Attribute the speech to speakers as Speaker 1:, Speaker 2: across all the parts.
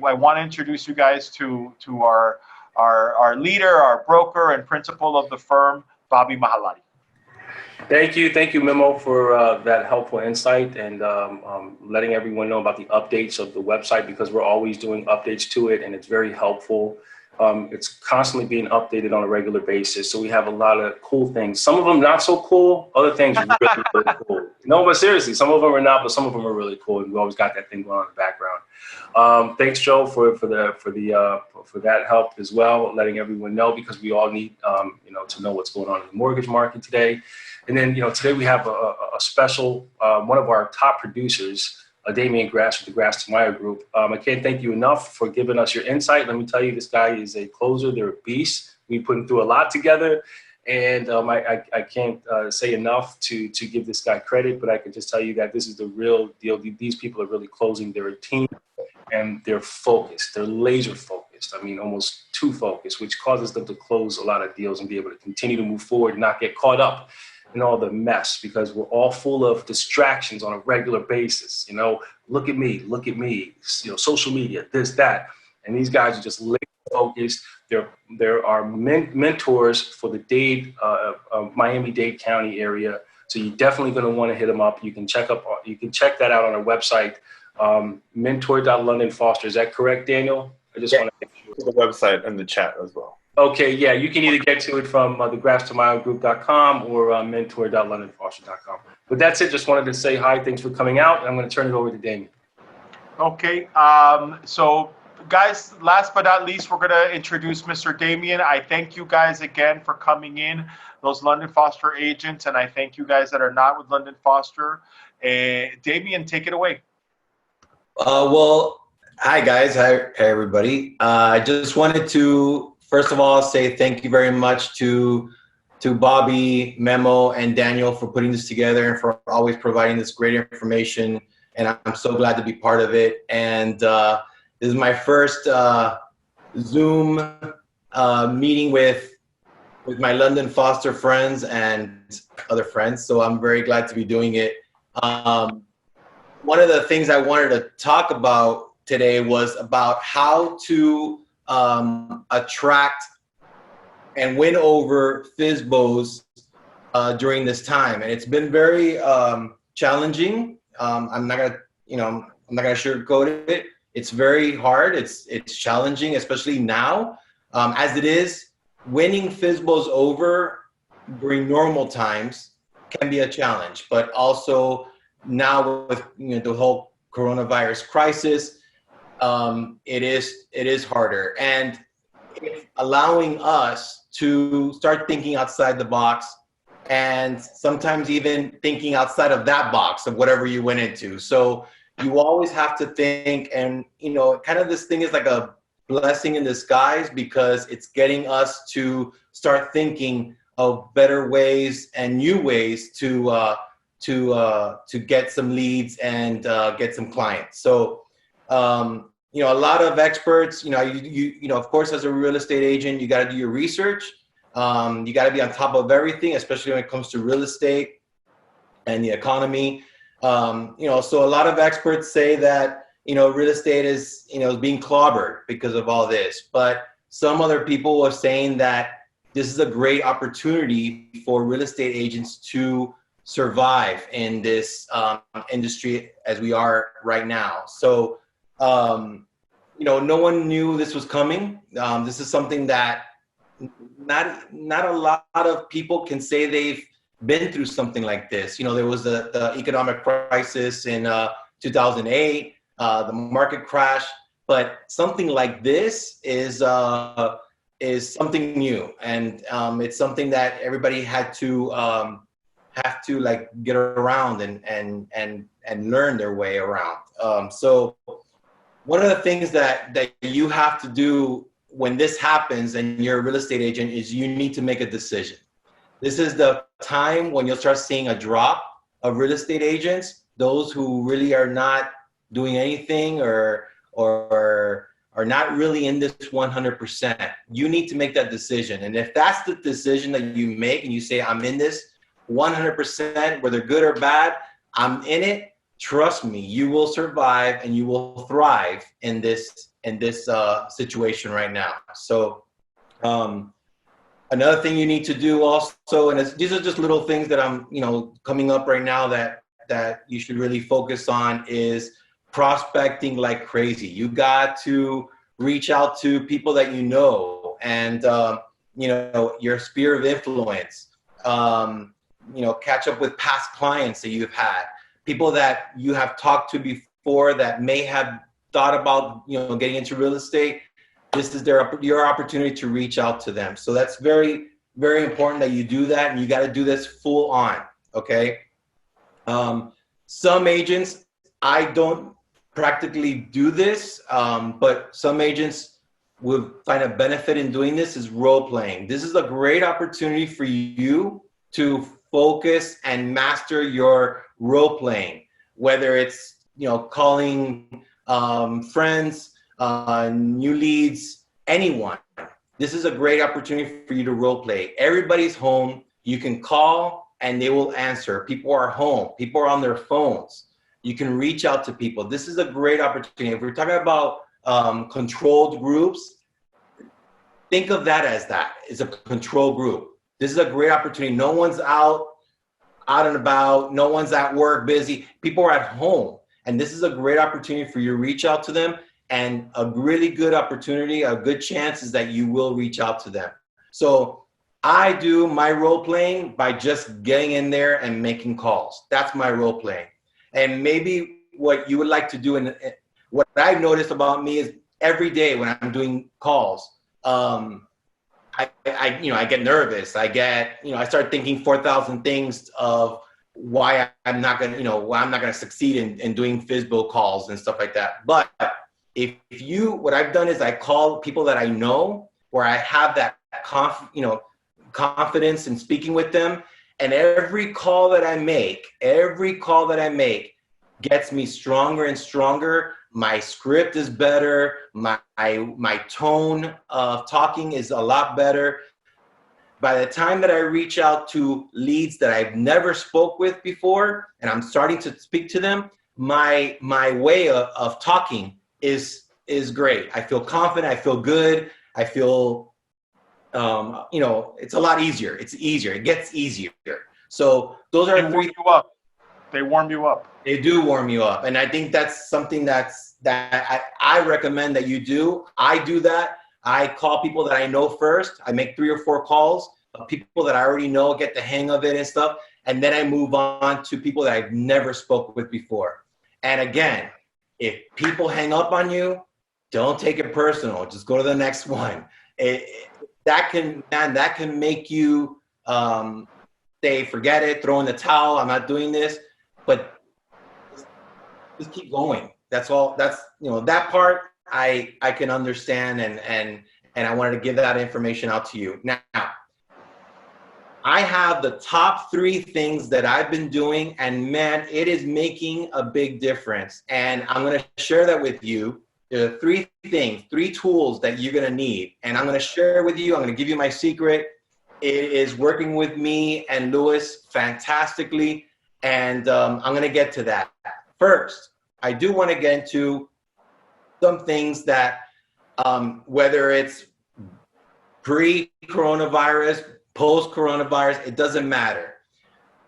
Speaker 1: want to introduce you guys to our leader, our broker, and principal of the firm, Bobby Mahalati.
Speaker 2: Thank you, Memo, for that helpful insight and letting everyone know about the updates of the website, because we're always doing updates to it, and it's very helpful. It's constantly being updated on a regular basis, so we have a lot of cool things. Some of them not so cool, other things are really, really cool. No, but seriously, some of them are not, but some of them are really cool, and we always got that thing going on in the background. Thanks, Joe, for that help as well, letting everyone know, because we all need to know what's going on in the mortgage market today. And then, today we have a special, one of our top producers, Damian Grass with the Grass-Tamayo Group. I can't thank you enough for giving us your insight. Let me tell you, this guy is a closer. They're a beast. We put him through a lot together. And I can't say enough to give this guy credit, but I can just tell you that this is the real deal. These people are really closing. They're a team, and they're focused. They're laser focused. I mean, almost too focused, which causes them to close a lot of deals and be able to continue to move forward and not get caught up in all the mess, because we're all full of distractions on a regular basis. Look at me, social media, this, that. And these guys are just laser focused. There are mentors for the Miami-Dade County area. So you're definitely going to want to hit them up. You can check that out on our website, mentor.londonfoster. Is that correct, Daniel? I just want to make sure.
Speaker 3: The website and the chat as well.
Speaker 2: Okay, yeah, you can either get to it from the Grass-Tamayo or mentor.londonfoster.com. But that's it. Just wanted to say hi. Thanks for coming out. I'm going to turn it over to Damian.
Speaker 1: Okay, so guys, last but not least, we're going to introduce Mr. Damian. I thank you guys again for coming in, those London Foster agents, and I thank you guys that are not with London Foster. Damian, take it away.
Speaker 4: Well, hi guys. Hi everybody. I just wanted to first of all say thank you very much to Bobby, Memo, and Daniel for putting this together and for always providing this great information. And I'm so glad to be part of it. And this is my first Zoom meeting with my London Foster friends and other friends. So I'm very glad to be doing it. One of the things I wanted to talk about today was about how to attract and win over FSBO'S during this time, and it's been very challenging. I'm not gonna sugarcoat it. It's very hard. It's challenging, especially now, as it is. Winning FSBO'S over during normal times can be a challenge, but also now with the whole coronavirus crisis. It is harder, and it's allowing us to start thinking outside the box, and sometimes even thinking outside of that box of whatever you went into. So you always have to think, and kind of this thing is like a blessing in disguise, because it's getting us to start thinking of better ways and new ways to get some leads and get some clients. So a lot of experts, of course, as a real estate agent, you got to do your research. You got to be on top of everything, especially when it comes to real estate and the economy. So a lot of experts say that, real estate is, being clobbered because of all this. But some other people are saying that this is a great opportunity for real estate agents to survive in this industry as we are right now. So, no one knew this was coming. This is something that not a lot of people can say they've been through something like this. There was the economic crisis in 2008, the market crash, but something like this is something new, and it's something that everybody had to get around and learn their way around. So one of the things that you have to do when this happens and you're a real estate agent is you need to make a decision. This is the time when you'll start seeing a drop of real estate agents, those who really are not doing anything or are not really in this 100%. You need to make that decision. And if that's the decision that you make and you say, I'm in this 100%, whether good or bad, I'm in it, trust me, you will survive and you will thrive in this situation right now. So another thing you need to do also, and these are just little things that I'm, coming up right now that you should really focus on, is prospecting like crazy. You got to reach out to people that you know, and your sphere of influence. Catch up with past clients that you've had, people that you have talked to before that may have thought about getting into real estate. This is your opportunity to reach out to them. So that's very, very important that you do that, and you got to do this full on. Okay. Some agents, I don't practically do this, but some agents would find a benefit in doing this, is role playing. This is a great opportunity for you to focus and master your role playing, whether it's calling friends, new leads, anyone. This is a great opportunity for you to role play. Everybody's home. You can call and they will answer. People are home. People are on their phones. You can reach out to people. This is a great opportunity. If we're talking about controlled groups, think of that as that. It's a control group. This is a great opportunity. No one's out and about. No one's at work busy. People are at home. And this is a great opportunity for you to reach out to them. And a really good opportunity, a good chance is that you will reach out to them. So I do my role playing by just getting in there and making calls. That's my role playing. And maybe what you would like to do, and what I've noticed about me, is every day when I'm doing calls, I get nervous. I start thinking 4,000 things of why I'm not gonna succeed in doing FSBO calls and stuff like that. But what I've done is I call people that I know, where I have that confidence in speaking with them, and every call that I make gets me stronger and stronger. My script is better. My tone of talking is a lot better. By the time that I reach out to leads that I've never spoke with before, and I'm starting to speak to them, my way of talking is great. I feel confident. I feel good. I feel, it's a lot easier. It's easier. It gets easier. So those are three.
Speaker 1: They warm you up.
Speaker 4: They do warm you up. And I think that's something that I recommend that you do. I do that. I call people that I know first. I make 3 or 4 calls of people that I already know, get the hang of it and stuff. And then I move on to people that I've never spoken with before. And again, if people hang up on you, don't take it personal. Just go to the next one. That can make you say, forget it, throw in the towel, I'm not doing this. But just keep going. That's all. That part I can understand, and I wanted to give that information out to you. Now, I have the top 3 things that I've been doing, and man, it is making a big difference. And I'm going to share that with you. There are 3 things, 3 tools that you're going to need, and I'm going to share it with you. I'm going to give you my secret. It is working with me and Luis fantastically, and I'm going to get to that. First, I do want to get into some things that, whether it's pre-coronavirus, post-coronavirus, it doesn't matter.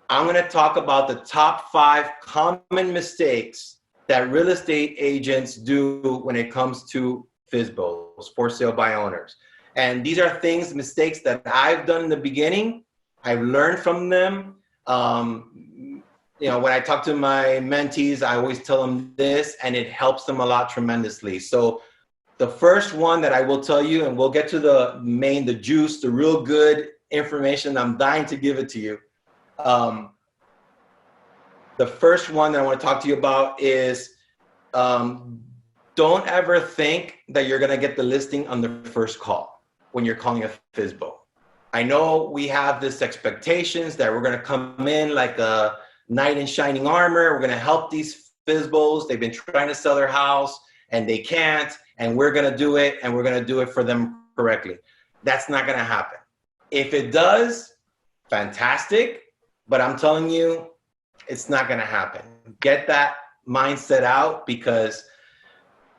Speaker 4: I'm going to talk about the top 5 common mistakes that real estate agents do when it comes to FSBOs, for sale by owners. And these are mistakes that I've done in the beginning. I've learned from them. When I talk to my mentees, I always tell them this, and it helps them a lot tremendously. So the first one that I will tell you, and we'll get to the juice, the real good information. I'm dying to give it to you. The first one that I want to talk to you about is don't ever think that you're going to get the listing on the first call when you're calling a FSBO. I know we have this expectations that we're going to come in like a knight in shining armor. We're going to help these FSBOs. They've been trying to sell their house and they can't, and we're going to do it, and we're going to do it for them correctly. That's not going to happen. If it does, fantastic, but I'm telling you, it's not going to happen. Get that mindset out, because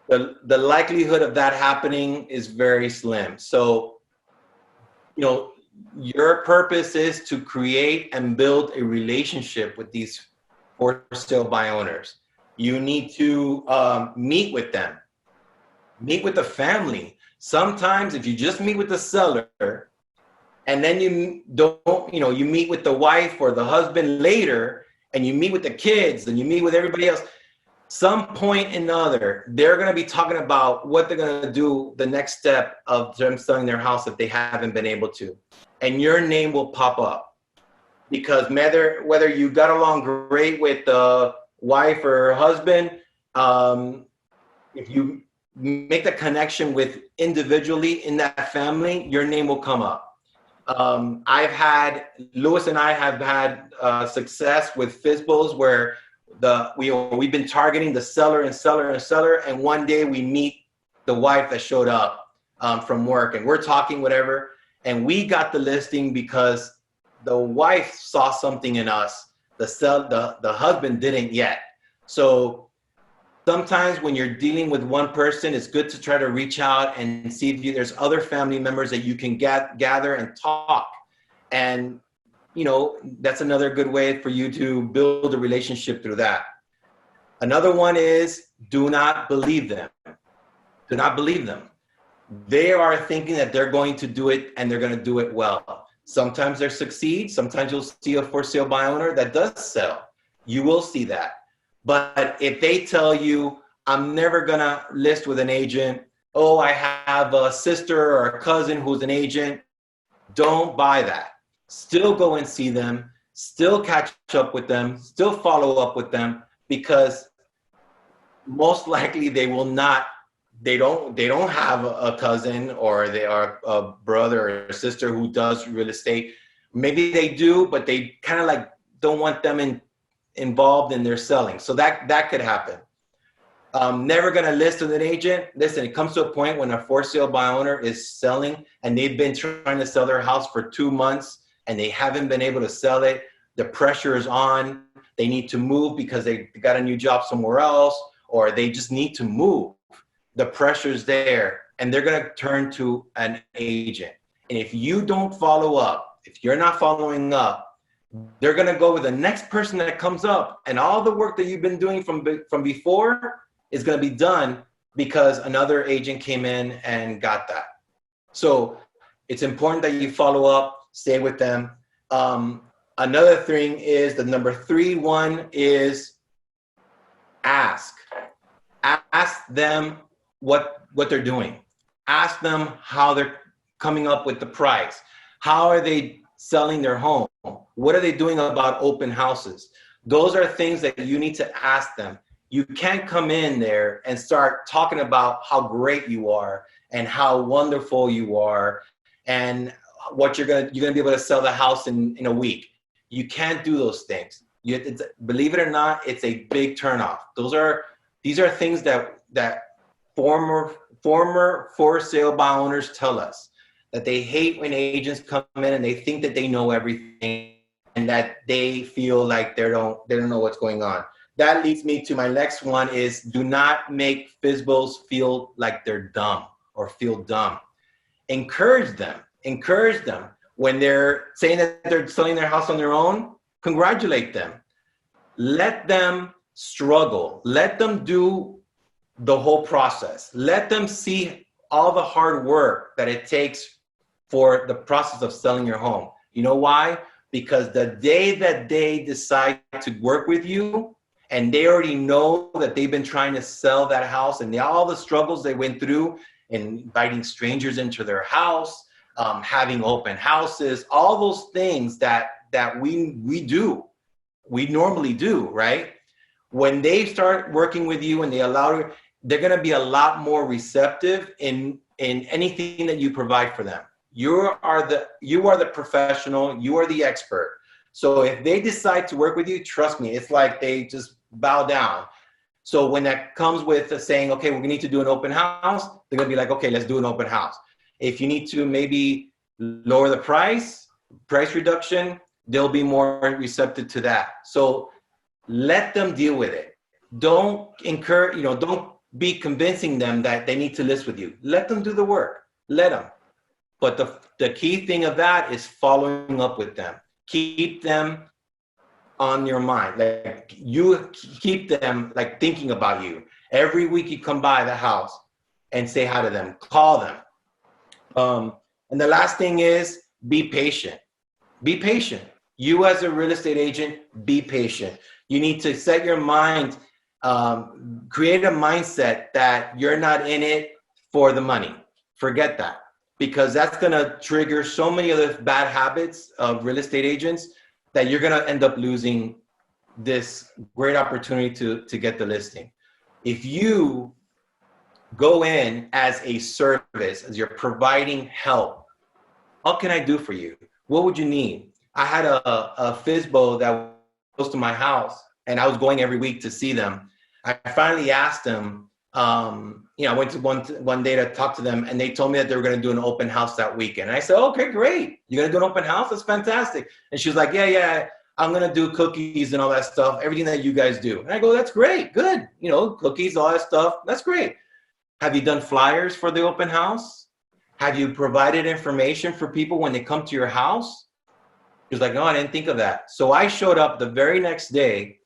Speaker 4: the likelihood of that happening is very slim. So, your purpose is to create and build a relationship with these for sale by owners. You need to meet with them, meet with the family. Sometimes if you just meet with the seller and then you don't, you meet with the wife or the husband later, and you meet with the kids and you meet with everybody else, some point or another, they're going to be talking about what they're going to do the next step of them selling their house if they haven't been able to. And your name will pop up, because whether you got along great with the wife or husband, if you make the connection with individually in that family, your name will come up. Luis and I have had success with FSBO'S where we've been targeting the seller, and one day we meet the wife that showed up from work, and we're talking whatever, and we got the listing because the wife saw something in us. The husband didn't yet. So sometimes when you're dealing with one person, it's good to try to reach out and see if there's other family members that you can gather and talk. And, that's another good way for you to build a relationship through that. Another one is do not believe them. Do not believe them. They are thinking that they're going to do it and they're going to do it well. Sometimes they succeed. Sometimes you'll see a for sale by owner that does sell. You will see that. But if they tell you, I'm never going to list with an agent, oh, I have a sister or a cousin who's an agent, don't buy that. Still go and see them, still catch up with them, still follow up with them, because most likely they don't have a cousin, or they are a brother or a sister who does real estate. Maybe they do, but they kind of like don't want them involved in their selling. So that could happen. Never going to list with an agent. Listen, it comes to a point when a for sale by owner is selling and they've been trying to sell their house for 2 months and they haven't been able to sell it. The pressure is on. They need to move because they got a new job somewhere else, or they just need to move. The pressure's there, and they're going to turn to an agent. And if you don't follow up, if you're not following up, they're going to go with the next person that comes up, and all the work that you've been doing from before is going to be done because another agent came in and got that. So it's important that you follow up, stay with them. Another thing is the number 3 one is ask. Ask them what they're doing. Ask them how they're coming up with the price. How are they selling their home? What are they doing about open houses? Those are things that you need to ask them. You can't come in there and start talking about how great you are and how wonderful you are and what you're gonna be able to sell the house in a week. You can't do those things. Believe it or not, it's a big turnoff. These are things that former for sale by owners tell us, that they hate when agents come in and they think that they know everything and that they feel like they don't know what's going on. That leads me to my next one is do not make FSBO'S feel like they're dumb or feel dumb. Encourage them. When they're saying that they're selling their house on their own, congratulate them. Let them struggle. Let them do the whole process. Let them see all the hard work that it takes for the process of selling your home. You know why? Because the day that they decide to work with you and they already know that they've been trying to sell that house and all the struggles they went through, inviting strangers into their house, having open houses, all those things that we normally do, right? When they start working with you and they allow you, they're going to be a lot more receptive in anything that you provide for them. You are the professional, you are the expert. So if they decide to work with you, trust me, it's like they just bow down. So when that comes with saying, okay, we need to do an open house, they're going to be like, okay, let's do an open house. If you need to maybe lower the price reduction, they'll be more receptive to that. So let them deal with it. don't don't be convincing them that they need to list with you. Let them do the work. Let them. But the key thing of that is following up with them. Keep them on your mind. Like you keep them like thinking about you. Every week you come by the house and say hi to them, call them. And the last thing is be patient. Be patient. You as a real estate agent, be patient. You need to set your mind, create a mindset that you're not in it for the money. Forget that, because that's going to trigger so many other bad habits of real estate agents that you're going to end up losing this great opportunity to get the listing. If you go in as a service, as you're providing help, what can I do for you? What would you need? I had a FSBO that was close to my house, and I was going every week to see them. I finally asked them, I went to one day to talk to them, and they told me that they were going to do an open house that weekend. And I said, okay, great. You're going to do an open house? That's fantastic. And she was like, yeah, I'm going to do cookies and all that stuff, everything that you guys do. And I go, that's great. Good. Cookies, all that stuff. That's great. Have you done flyers for the open house? Have you provided information for people when they come to your house? She was like, no, I didn't think of that. So I showed up the very next day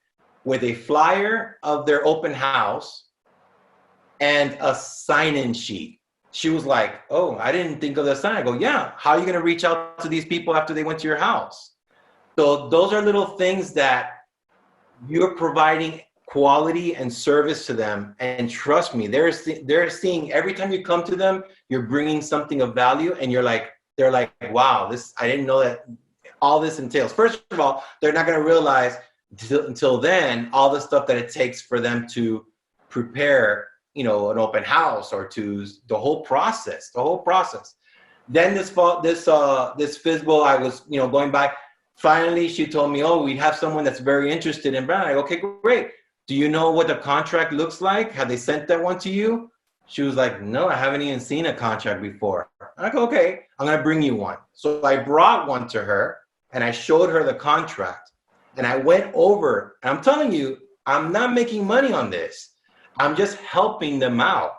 Speaker 4: with a flyer of their open house and a sign-in sheet. She was like, oh, I didn't think of the sign. I go, yeah, how are you going to reach out to these people after they went to your house? So those are little things that you're providing quality and service to them. And trust me, they're seeing every time you come to them, you're bringing something of value, and they're like, wow, I didn't know that all this entails. First of all, they're not going to realize until then all the stuff that it takes for them to prepare an open house, or to the whole process. Then this FSBO, I was going by. Finally, she told me, oh, we have someone that's very interested in brand. I go, okay, great. Do you know what the contract looks like? Have they sent that one to you? She was like, no, I haven't even seen a contract before. I go, okay, I'm going to bring you one. So I brought one to her, and I showed her the contract, and I went over, and I'm telling you, I'm not making money on this. I'm just helping them out.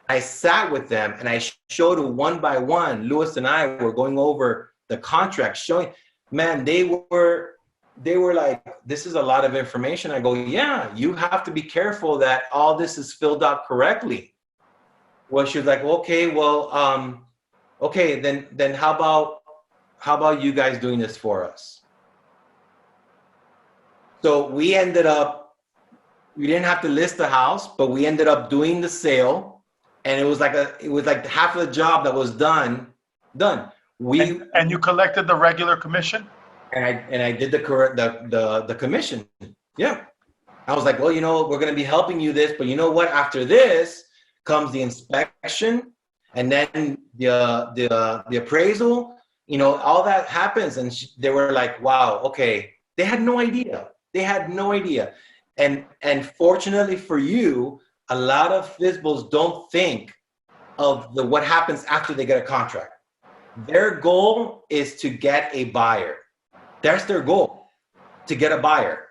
Speaker 4: I sat with them, and I showed them one by one. Luis and I were going over the contract, showing, man, they were like, this is a lot of information. I go, yeah, you have to be careful that all this is filled out correctly. Well, she was like, okay, well, okay, then how about you guys doing this for us? So we didn't have to list the house, but we ended up doing the sale, and it was like half of the job that was done.
Speaker 1: And you collected the regular commission?
Speaker 4: And I did the commission. Yeah. I was like, well, we're going to be helping you this, but you know what? After this comes the inspection, and then the appraisal, all that happens. And they were like, wow, okay. They had no idea. And fortunately for you, a lot of FSBOs don't think of what happens after they get a contract. Their goal is to get a buyer. That's their goal, to get a buyer.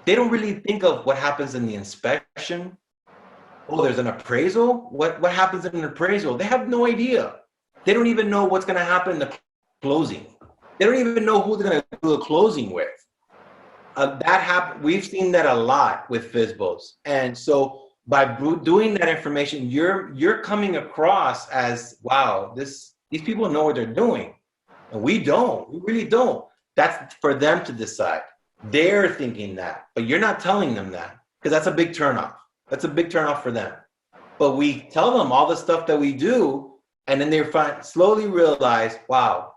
Speaker 4: They don't really think of what happens in the inspection. Oh, there's an appraisal? What happens in an appraisal? They have no idea. They don't even know what's going to happen in the closing. They don't even know who they're going to do the closing with. We've seen that a lot with FSBOs. And so by doing that information, you're coming across as, wow, these people know what they're doing. And we don't. We really don't. That's for them to decide. They're thinking that, but you're not telling them that, because that's a big turnoff. That's a big turnoff for them. But we tell them all the stuff that we do, and then they slowly realize, wow,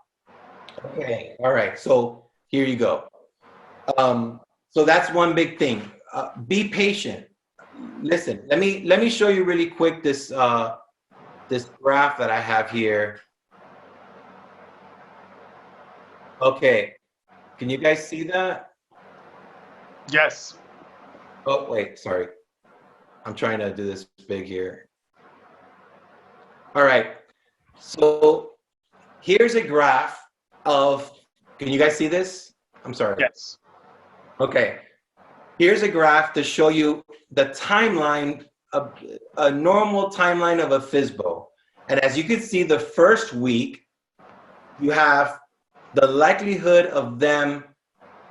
Speaker 4: okay, all right, so here you go. So that's one big thing. Be patient. Listen, let me show you really quick this graph that I have here. Okay, can you guys see that?
Speaker 1: Yes.
Speaker 4: Oh, wait, sorry. I'm trying to do this big here. All right, so here's a graph of, can you guys see this? I'm sorry.
Speaker 1: Yes.
Speaker 4: Okay, Here's a graph to show you the timeline of a normal timeline of a FSBO. And as you can see, the first week, you have the likelihood of them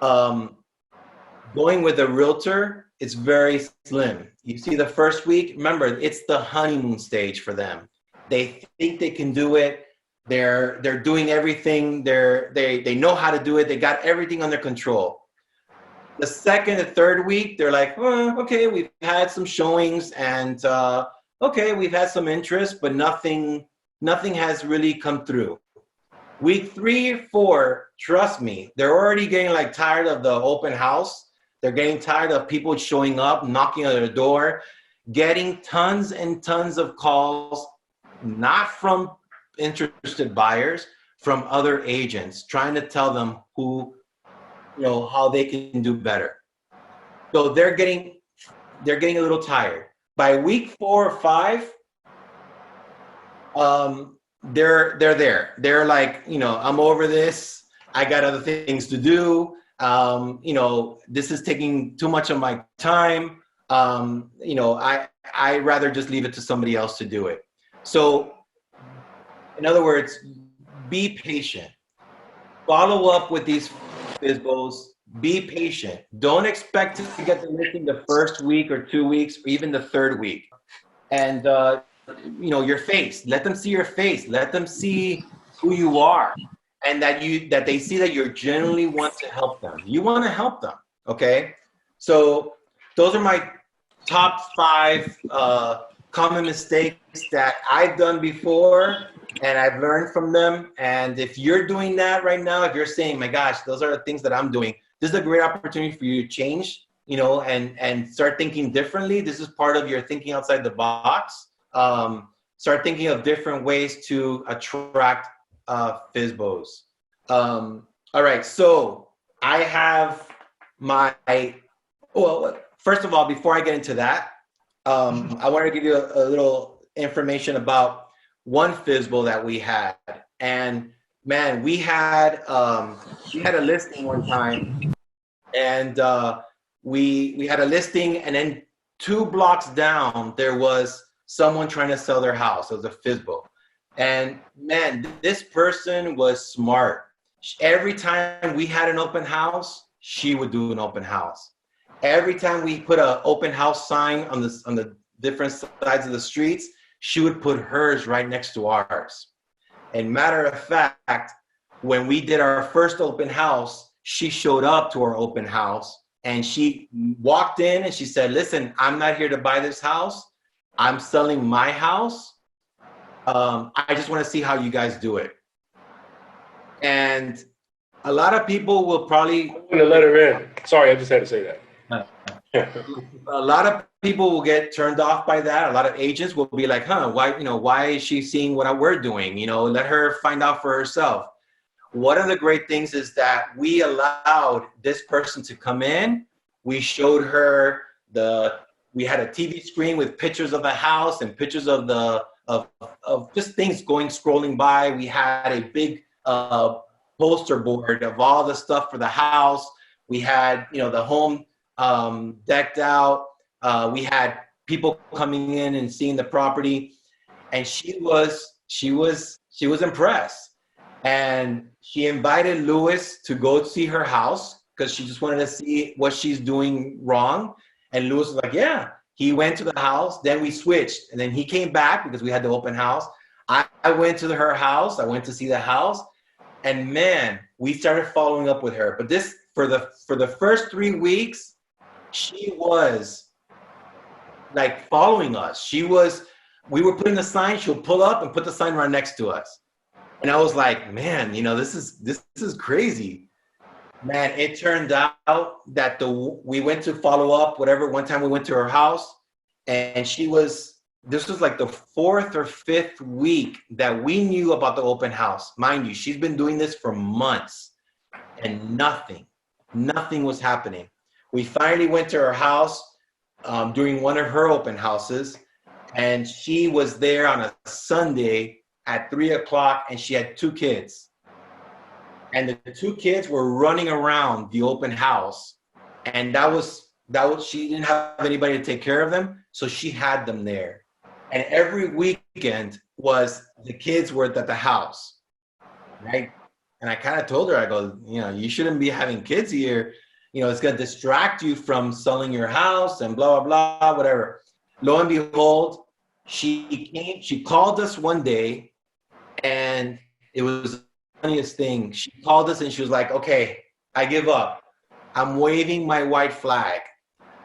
Speaker 4: going with a realtor is very slim. You see the first week, remember, it's the honeymoon stage for them. They think they can do it. They're doing everything. They know how to do it. They got everything under control. The second and third week, they're like, oh, okay, we've had some showings and okay, we've had some interest, but nothing has really come through. Week 3 or 4, trust me, they're already getting like tired of the open house. They're getting tired of people showing up, knocking on their door, getting tons and tons of calls, not from interested buyers, from other agents trying to tell them how they can do better. So they're getting a little tired. By week 4 or 5, they're there. They're like, I'm over this. I got other things to do. This is taking too much of my time. I rather just leave it to somebody else to do it. So in other words, be patient. Follow up with these FSBO'S. Be patient. Don't expect to get the listing the first week or 2 weeks or even the third week. And your face. Let them see your face. Let them see who you are, and that they see that you genuinely want to help them. You want to help them. Okay. So those are my top 5 common mistakes that I've done before, and I've learned from them. And if you're doing that right now, if you're saying, my gosh, those are the things that I'm doing, this is a great opportunity for you to change, and start thinking differently. This is part of your thinking outside the box. Start thinking of different ways to attract FSBO'S. All right, so I have first of all, before I get into that, I want to give you a little information about one FSBO that we had. And man, we had a listing one time, and we had a listing, and then 2 blocks down, there was someone trying to sell their house. It was a FSBO. And man, this person was smart. Every time we had an open house, she would do an open house. Every time we put an open house sign on the different sides of the streets, she would put hers right next to ours. And matter of fact, when we did our first open house, she showed up to our open house, and she walked in and she said, listen, I'm not here to buy this house. I'm selling my house. I just want to see how you guys do it. And a lot of people will probably...
Speaker 2: I'm going to let her in. Sorry, I just had to say that.
Speaker 4: A lot of people will get turned off by that. A lot of agents will be like, why is she seeing what we're doing? Let her find out for herself. One of the great things is that we allowed this person to come in. We showed her we had a TV screen with pictures of the house and pictures of just things scrolling by. We had a big poster board of all the stuff for the house. We had, the home decked out. We had people coming in and seeing the property, and she was impressed. And she invited Luis to go see her house because she just wanted to see what she's doing wrong. And Luis was like, yeah. He went to the house, then we switched, and then he came back because we had the open house. I went to her house. I went to see the house, and man, we started following up with her. But this, for the first 3 weeks, she was like following us. We were putting the sign, she'll pull up and put the sign right next to us. And I was like, man, this is crazy. Man, it turned out that we went to follow up, whatever. One time we went to her house, and this was like the 4th or 5th week that we knew about the open house. Mind you, she's been doing this for months, and nothing was happening. We finally went to her house during one of her open houses, and she was there on a Sunday at 3 o'clock, and she had 2 kids. And the 2 kids were running around the open house. And that was she didn't have anybody to take care of them, so she had them there. And every weekend the kids were at the house, right? And I kind of told her, I go, you shouldn't be having kids here. It's going to distract you from selling your house and blah, blah, blah, whatever. Lo and behold, she called us one day, and it was the funniest thing. She called us and she was like, okay, I give up. I'm waving my white flag.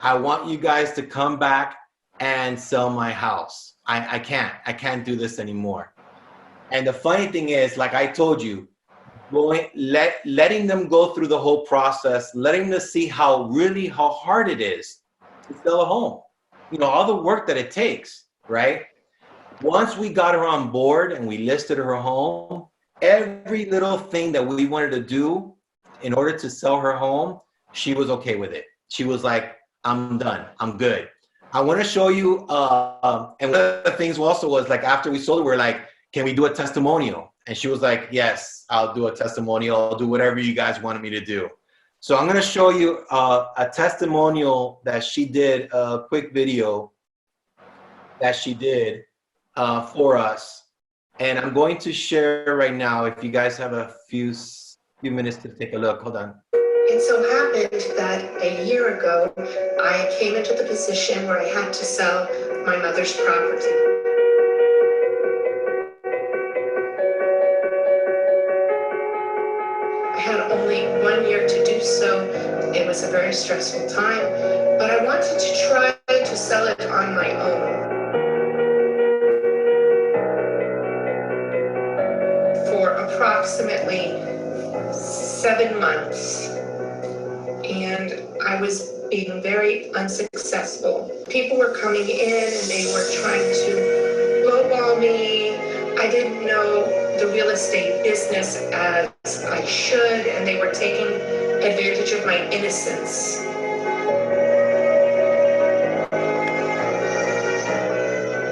Speaker 4: I want you guys to come back and sell my house. I can't do this anymore. And the funny thing is, like I told you, letting them go through the whole process, letting them see how hard it is to sell a home. All the work that it takes, right? Once we got her on board and we listed her home, every little thing that we wanted to do in order to sell her home, she was okay with it. She was like, I'm done. I'm good. I want to show you, and one of the things also was, like, after we sold it, we're like, can we do a testimonial? And she was like, yes, I'll do a testimonial. I'll do whatever you guys wanted me to do. So I'm going to show you a testimonial that she did, a quick video that she did for us. And I'm going to share right now, if you guys have a few minutes to take a look. Hold on.
Speaker 5: It so happened that a year ago, I came into the position where I had to sell my mother's property. I had only 1 year to do so. It was a very stressful time, but I wanted to try to sell it on my own. For approximately 7 months. And I was being very unsuccessful. People were coming in and they were trying to lowball me. I didn't know the real estate business as I should, and they were taking advantage of my innocence.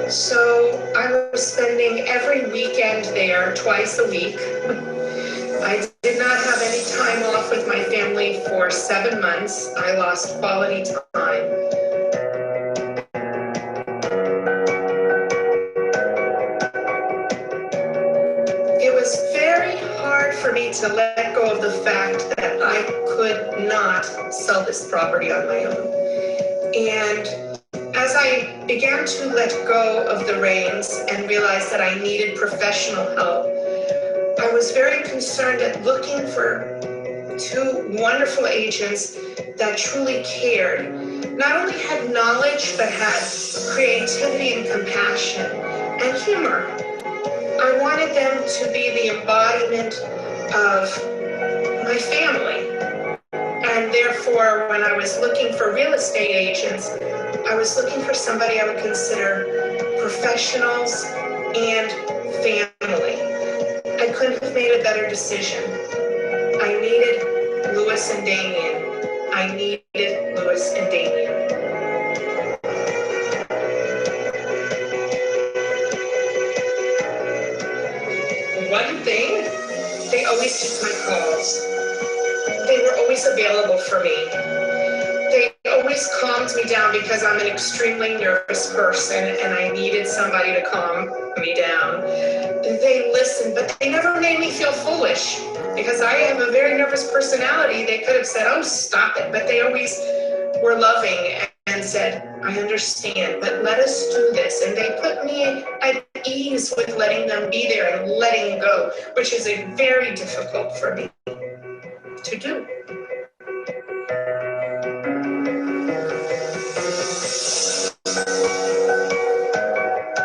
Speaker 5: So I was spending every weekend there, twice a week. I did not have any time off with my family for 7 months. I lost quality time. It was very hard for me to let go of the fact that I could not sell this property on my own. And as I began to let go of the reins and realized that I needed professional help, I was very concerned at looking for 2 wonderful agents that truly cared, not only had knowledge, but had creativity and compassion and humor. I wanted them to be the embodiment of my family. And therefore, when I was looking for real estate agents, I was looking for somebody I would consider professionals and family. I couldn't have made a better decision. I needed Luis and Damian. I needed Luis and Damian. One thing, they always took my calls. They were always available for me. They always calmed me down because I'm an extremely nervous person and I needed somebody to calm me down. They listened, but they never made me feel foolish because I have a very nervous personality. They could have said, oh, stop it. But they always were loving and said, I understand, but let us do this. And they put me at ease with letting them be there and letting go, which is very difficult for me to do.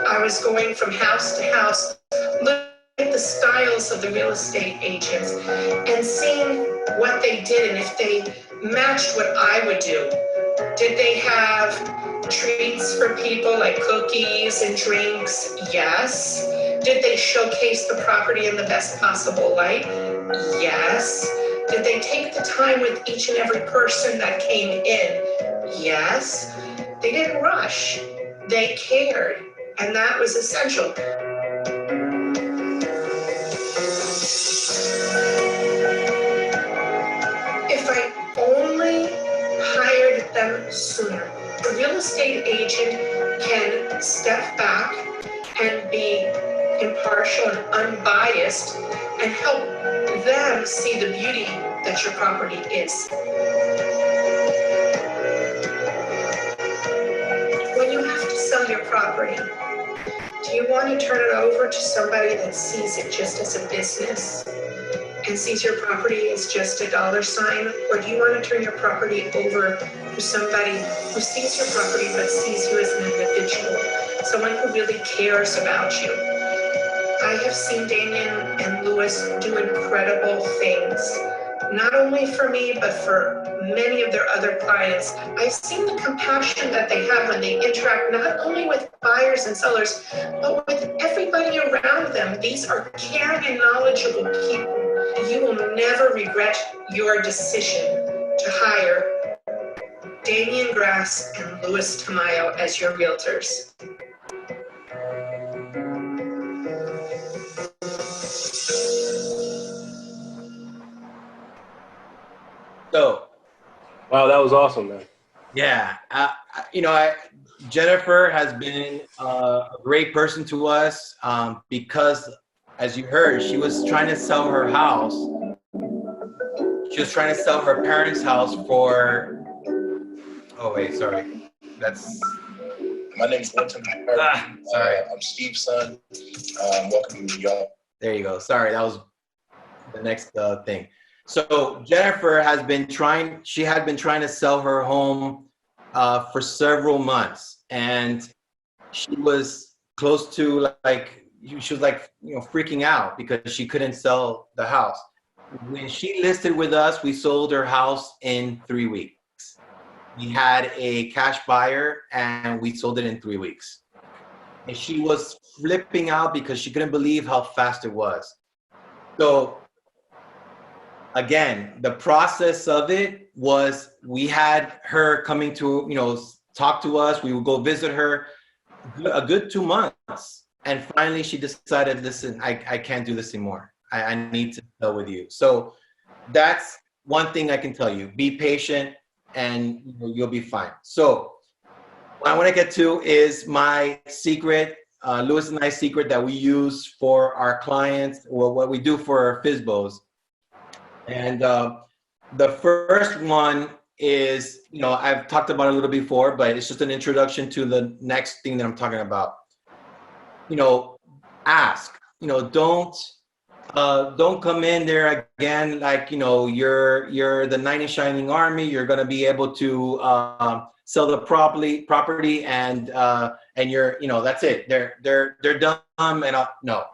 Speaker 5: I was going from house to house, looking at the styles of the real estate agents and seeing what they did and if they matched what I would do. Did they have treats for people like cookies and drinks? Yes. Did they showcase the property in the best possible light? Yes. Did they take the time with each and every person that came in? Yes. They didn't rush. They cared. And that was essential. If I only hired them real estate agent can step back and be impartial and unbiased and help them see the beauty that your property is. When you have to sell your property, do you want to turn it over to somebody that sees it just as a business and sees your property as just a dollar sign? Or do you want to turn your property over to somebody who sees your property but sees you as an individual, someone who really cares about you? I have seen Damian and Luis do incredible things, not only for me, but for many of their other clients. I've seen the compassion that they have when they interact not only with buyers and sellers, but with everybody around them. These are caring and knowledgeable people. You will never regret your decision to hire Damian Grass and Luis Tomayo as your realtors.
Speaker 4: So,
Speaker 2: Wow, that was awesome, man.
Speaker 4: yeah, Jennifer has been a great person to us because, as you heard, she was trying to sell her house. She was trying to sell her parents' house for. Oh wait, sorry. That's.
Speaker 6: My name is Winton.
Speaker 4: Sorry.
Speaker 6: I'm Steve's son. Welcome to New York.
Speaker 4: There you go. Sorry, that was the next thing. So Jennifer has been trying. She had been trying to sell her home for several months, and she was close to she was freaking out because she couldn't sell the house. When she listed with us, we sold her house in 3 weeks. We had a cash buyer and we sold it in 3 weeks. And she was flipping out because she couldn't believe how fast it was. So again, the process of it was we had her coming to, talk to us. We would go visit her a good 2 months. And finally she decided, listen, I can't do this anymore. I need to sell with you. So that's one thing I can tell you. Be patient and you'll be fine. So what I want to get to is my secret, Luis and I's secret that we use for our clients, or what we do for our FSBO'S. And the first one is, I've talked about it a little before, but it's just an introduction to the next thing that I'm talking about. Ask. Don't come in there again like you're the knight in shining army. You're going to be able to sell the property and you're that's it. They're dumb and no.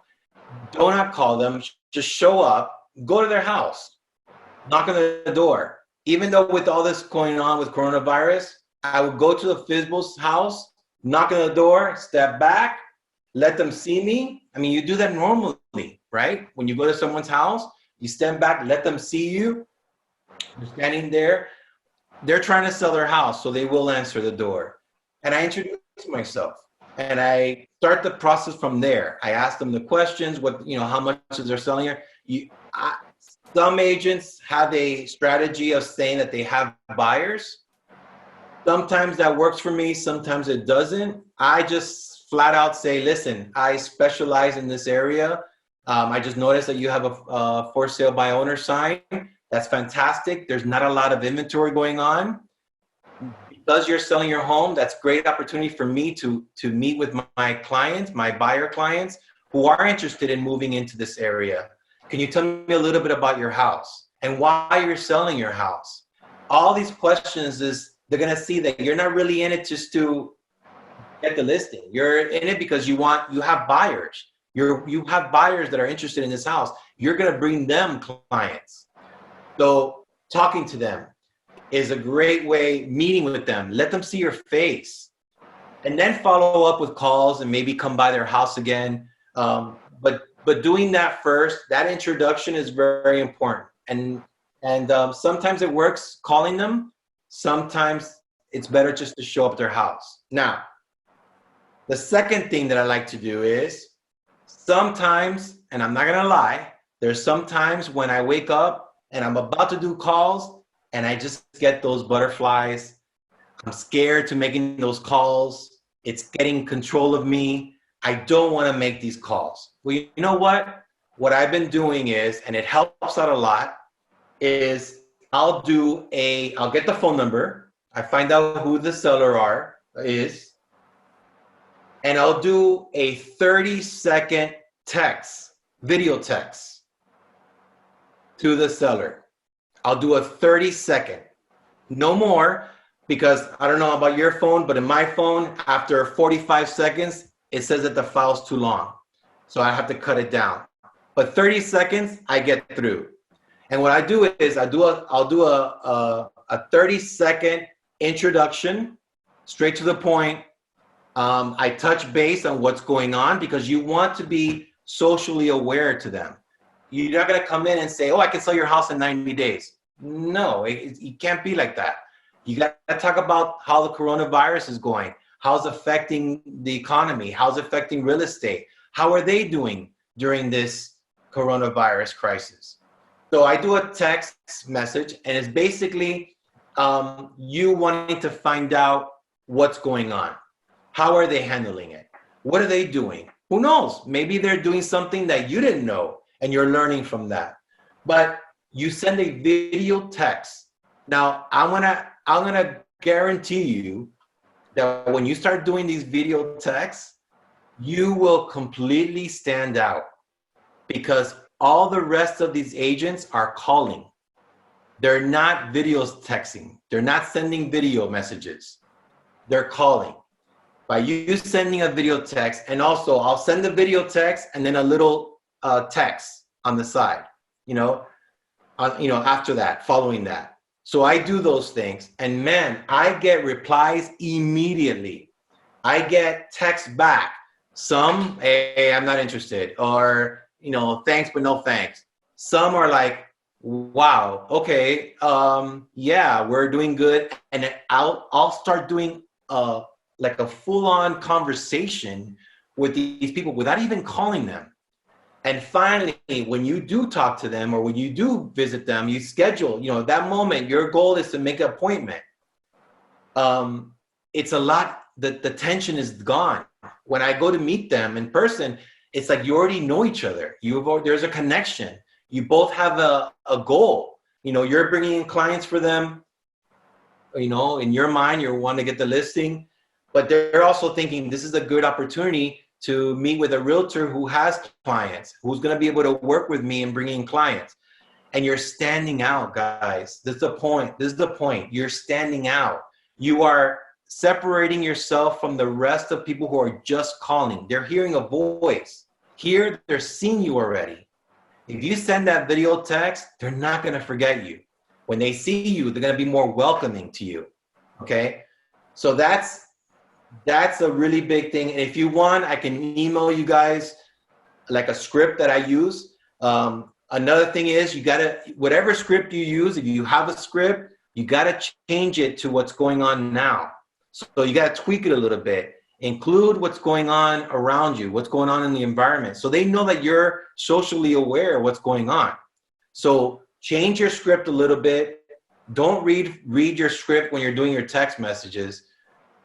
Speaker 4: Do not call them. Just show up. Go to their house. Knock on the door. Even though with all this going on with coronavirus, I would go to the FSBO'S house, knock on the door, step back, let them see me. I mean, you do that normally, right? When you go to someone's house, you stand back, let them see you. You're standing there. They're trying to sell their house, so they will answer the door. And I introduce myself, and I start the process from there. I ask them the questions, how much is they're selling here. Some agents have a strategy of saying that they have buyers. Sometimes that works for me, sometimes it doesn't. I just flat out say, listen, I specialize in this area. I just noticed that you have a for sale by owner sign. That's fantastic. There's not a lot of inventory going on. Because you're selling your home, that's great opportunity for me to meet with my clients, my buyer clients who are interested in moving into this area. Can you tell me a little bit about your house and why you're selling your house? All these questions they're gonna see that you're not really in it just to get the listing. You're in it because you have buyers. You have buyers that are interested in this house. You're gonna bring them clients. So talking to them is a great way, meeting with them. Let them see your face. And then follow up with calls and maybe come by their house again. But doing that first, that introduction is very important. And sometimes it works calling them. Sometimes it's better just to show up at their house. Now, the second thing that I like to do is sometimes, and I'm not gonna lie, there's sometimes when I wake up and I'm about to do calls and I just get those butterflies. I'm scared to making those calls. It's getting control of me. I don't want to make these calls. Well, you know what? What I've been doing is, and it helps out a lot, is I'll get the phone number. I find out who the seller is, and I'll do a 30-second text, video text to the seller. I'll do a 30-second, no more, because I don't know about your phone, but in my phone, after 45 seconds, it says that the file's too long. So I have to cut it down. But 30 seconds, I get through. And what I do is I'll do a 30-second introduction, straight to the point. I touch base on what's going on because you want to be socially aware to them. You're not gonna come in and say, oh, I can sell your house in 90 days. No, it can't be like that. You gotta talk about how the coronavirus is going, how's it affecting the economy, how's it affecting real estate, how are they doing during this coronavirus crisis. So I do a text message, and it's basically you wanting to find out what's going on. How are they handling it? What are they doing? Who knows? Maybe they're doing something that you didn't know, and you're learning from that. But you send a video text. Now, I'm gonna guarantee you that when you start doing these video texts, you will completely stand out, because all the rest of these agents are calling. They're not videos texting. They're not sending video messages. They're calling. By you sending a video text, and also I'll send the video text and then a little text on the side, after that, following that. So I do those things, and man, I get replies immediately. I get texts back. Some, hey, I'm not interested, or, thanks, but no thanks. Some are like, wow, okay, yeah, we're doing good. And I'll start doing like a full-on conversation with these people without even calling them. And finally, when you do talk to them, or when you do visit them, you schedule, that moment, your goal is to make an appointment. It's a lot, the tension is gone. When I go to meet them in person, it's like you already know each other. There's a connection. You both have a goal. You're bringing in clients for them. In your mind, you want to get the listing, but they're also thinking this is a good opportunity to meet with a realtor who has clients, who's going to be able to work with me and bring in clients. And you're standing out, guys. This is the point. You're standing out. You are separating yourself from the rest of people who are just calling. They're hearing a voice. Here, they're seeing you already. If you send that video text, they're not going to forget you. When they see you, they're going to be more welcoming to you. Okay? So that's a really big thing. And if you want, I can email you guys like a script that I use. Another thing is whatever script you use, if you have a script, you got to change it to what's going on now. So you got to tweak it a little bit. Include what's going on around you, what's going on in the environment. So they know that you're socially aware of what's going on. So change your script a little bit. Don't read your script when you're doing your text messages.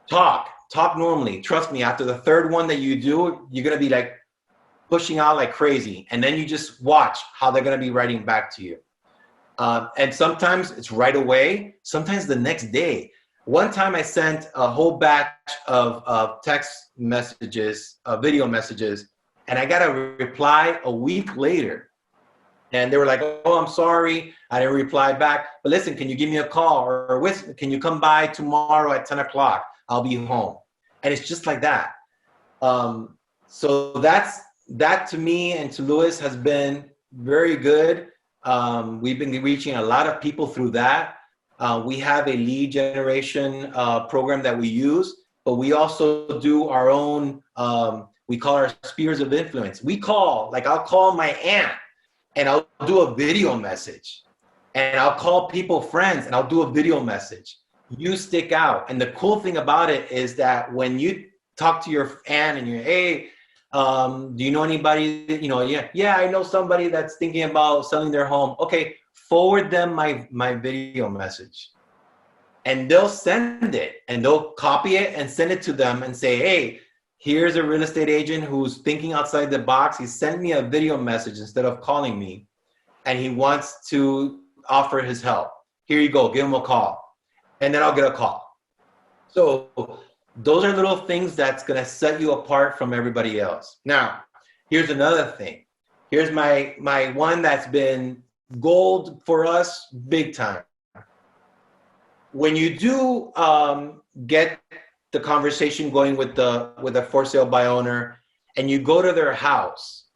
Speaker 4: Talk normally. Trust me, after the third one that you do, you're going to be like pushing out like crazy. And then you just watch how they're going to be writing back to you. And sometimes it's right away. Sometimes the next day. One time I sent a whole batch of text messages, video messages, and I got a reply a week later. And they were like, oh, I'm sorry, I didn't reply back. But listen, can you give me a call? Or can you come by tomorrow at 10 o'clock? I'll be home. And it's just like that. So that to me and to Luis has been very good. We've been reaching a lot of people through that. We have a lead generation program that we use, but we also do our own, we call our spheres of influence. I'll call my aunt and I'll do a video message, and I'll call people friends and I'll do a video message. You stick out. And the cool thing about it is that when you talk to your aunt and you're, hey, do you know anybody that, yeah, I know somebody that's thinking about selling their home. Okay, forward them my video message. and they'll send it and they'll copy it and send it to them and say, hey, here's a real estate agent who's thinking outside the box. He sent me a video message instead of calling me, and he wants to offer his help. Here you go, give him a call. And then I'll get a call. So those are little things that's gonna set you apart from everybody else. Now, here's another thing. Here's my one that's been gold for us big time. When you do get the conversation going with a for sale by owner and you go to their house,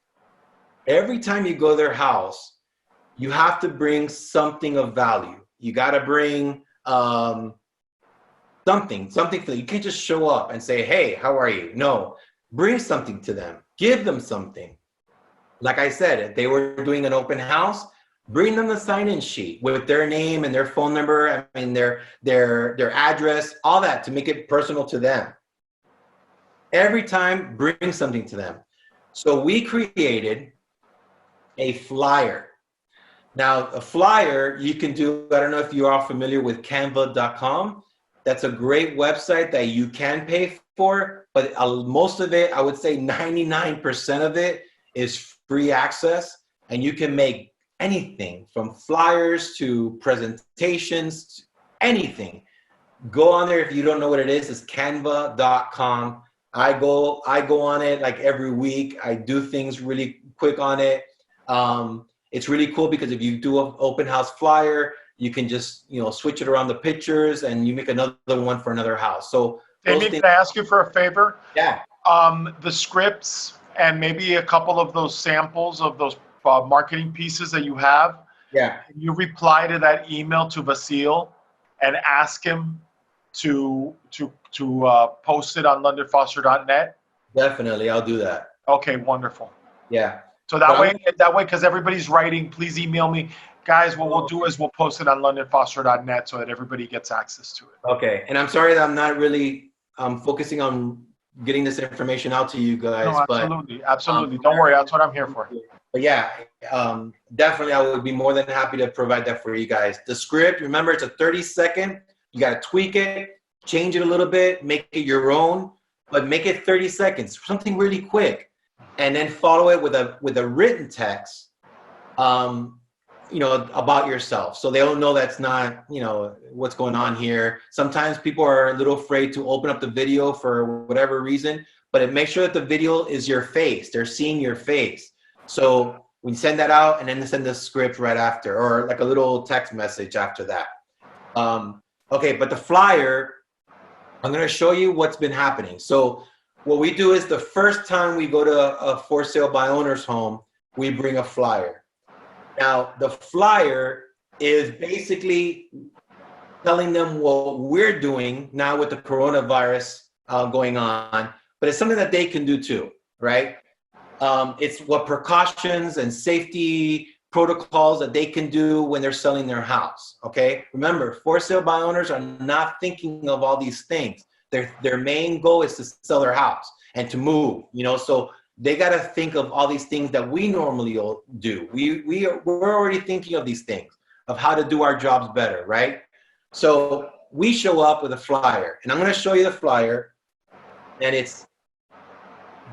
Speaker 4: every time you go to their house, you have to bring something of value. You got to bring something for you. Can't just show up and say, hey, how are you? No, bring something to them. Give them something. Like I said, if they were doing an open house, bring them the sign-in sheet with their name and their phone number, I mean, their address, all that to make it personal to them. Every time, bring something to them. So we created a flyer. Now, a flyer you can do, I don't know if you are familiar with canva.com. That's a great website that you can pay for, but most of it, I would say 99% of it is free access, and you can make anything from flyers to presentations, anything. Go on there. If you don't know what it is, it's canva.com. I go on it like every week. I do things really quick on it. It's really cool because if you do an open house flyer, you can just, switch it around the pictures and you make another one for another house. So
Speaker 1: Damian, can I ask you for a favor?
Speaker 4: Yeah.
Speaker 1: The scripts and maybe a couple of those samples of those marketing pieces that you have.
Speaker 4: Yeah.
Speaker 1: You reply to that email to Vasil and ask him to post it on londonfoster.net.
Speaker 4: Definitely, I'll do that.
Speaker 1: Okay, wonderful.
Speaker 4: Yeah.
Speaker 1: So that way, because everybody's writing, please email me. Guys, what we'll do is we'll post it on londonfoster.net so that everybody gets access to it.
Speaker 4: Okay. And I'm sorry that I'm not really focusing on getting this information out to you guys.
Speaker 1: No, absolutely. Don't worry. That's what I'm here for.
Speaker 4: But yeah, definitely I would be more than happy to provide that for you guys. The script, remember, it's a 30-second. You got to tweak it, change it a little bit, make it your own, but make it 30 seconds, something really quick. And then follow it with a written text, about yourself. So they'll know that's not, what's going on here. Sometimes people are a little afraid to open up the video for whatever reason, but make sure that the video is your face. They're seeing your face. So we send that out and then send the script right after, or like a little text message after that. Okay, but the flyer, I'm going to show you what's been happening. So what we do is the first time we go to a for sale by owner's home, we bring a flyer. Now, the flyer is basically telling them what we're doing now with the coronavirus going on, but it's something that they can do too, right? It's what precautions and safety protocols that they can do when they're selling their house, okay? Remember, for sale by owners are not thinking of all these things. Their main goal is to sell their house and to move, so they got to think of all these things that we normally do. We're already thinking of these things, of how to do our jobs better, right? So we show up with a flyer, and I'm going to show you the flyer, and it's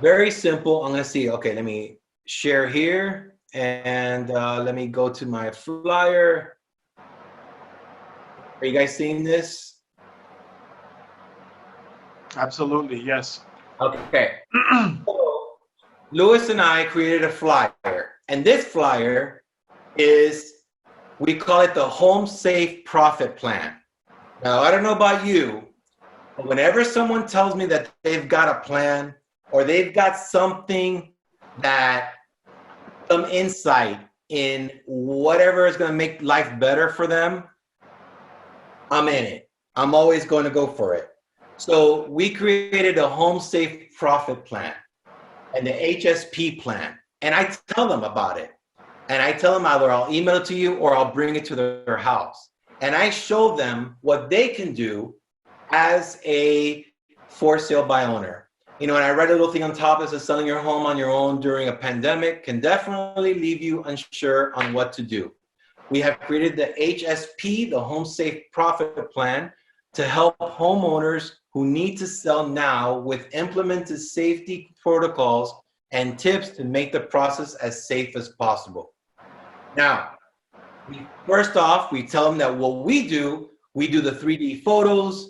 Speaker 4: very simple. I'm going to see, okay, let me share here, and let me go to my flyer. Are you guys seeing this?
Speaker 1: Absolutely, yes.
Speaker 4: Okay. Luis and I created a flyer, and this flyer is, we call it the Home Safe Profit Plan. Now, I don't know about you, but whenever someone tells me that they've got a plan or they've got something some insight in whatever is going to make life better for them, I'm in it. I'm always going to go for it. So we created a Home Safe Profit Plan and the HSP plan. And I tell them about it. And I tell them either I'll email it to you or I'll bring it to their house. And I show them what they can do as a for sale by owner. And I write a little thing on top that says selling your home on your own during a pandemic can definitely leave you unsure on what to do. We have created the HSP, the Home Safe Profit Plan, to help homeowners who need to sell now with implemented safety protocols and tips to make the process as safe as possible. Now, first off, we tell them that what we do the 3D photos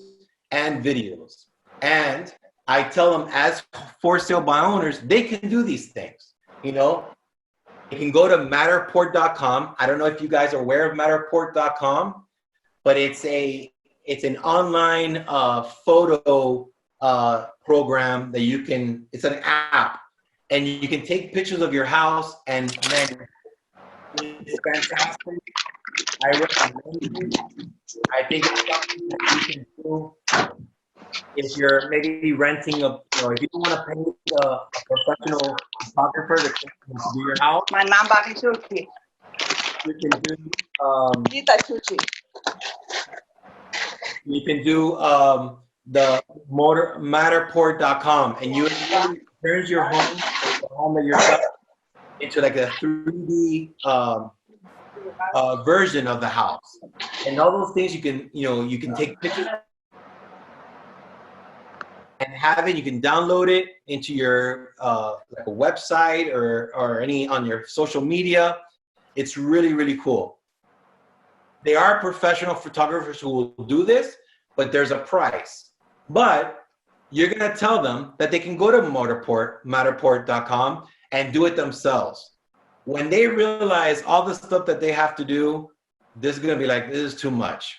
Speaker 4: and videos. And I tell them as for sale by owners, they can do these things. You know, you can go to Matterport.com. I don't know if you guys are aware of Matterport.com, but it's an online photo program that you can, it's an app, and you can take pictures of your house, and man, it's fantastic. I recommend it. I think it's something that you can do if you're maybe renting if you don't want to pay a professional photographer to do your house.
Speaker 7: My namba is Chuchi.
Speaker 4: You can do
Speaker 7: Rita Chuchi.
Speaker 4: you can do the Matterport.com, and you turns your home, the home of yourself, into like a 3D version of the house, and all those things you can take pictures and have it. You can download it into your like a website or any on your social media. It's really, really cool. They are professional photographers who will do this, but there's a price. But you're gonna tell them that they can go to Matterport.com and do it themselves. When they realize all the stuff that they have to do, this is gonna be like, this is too much.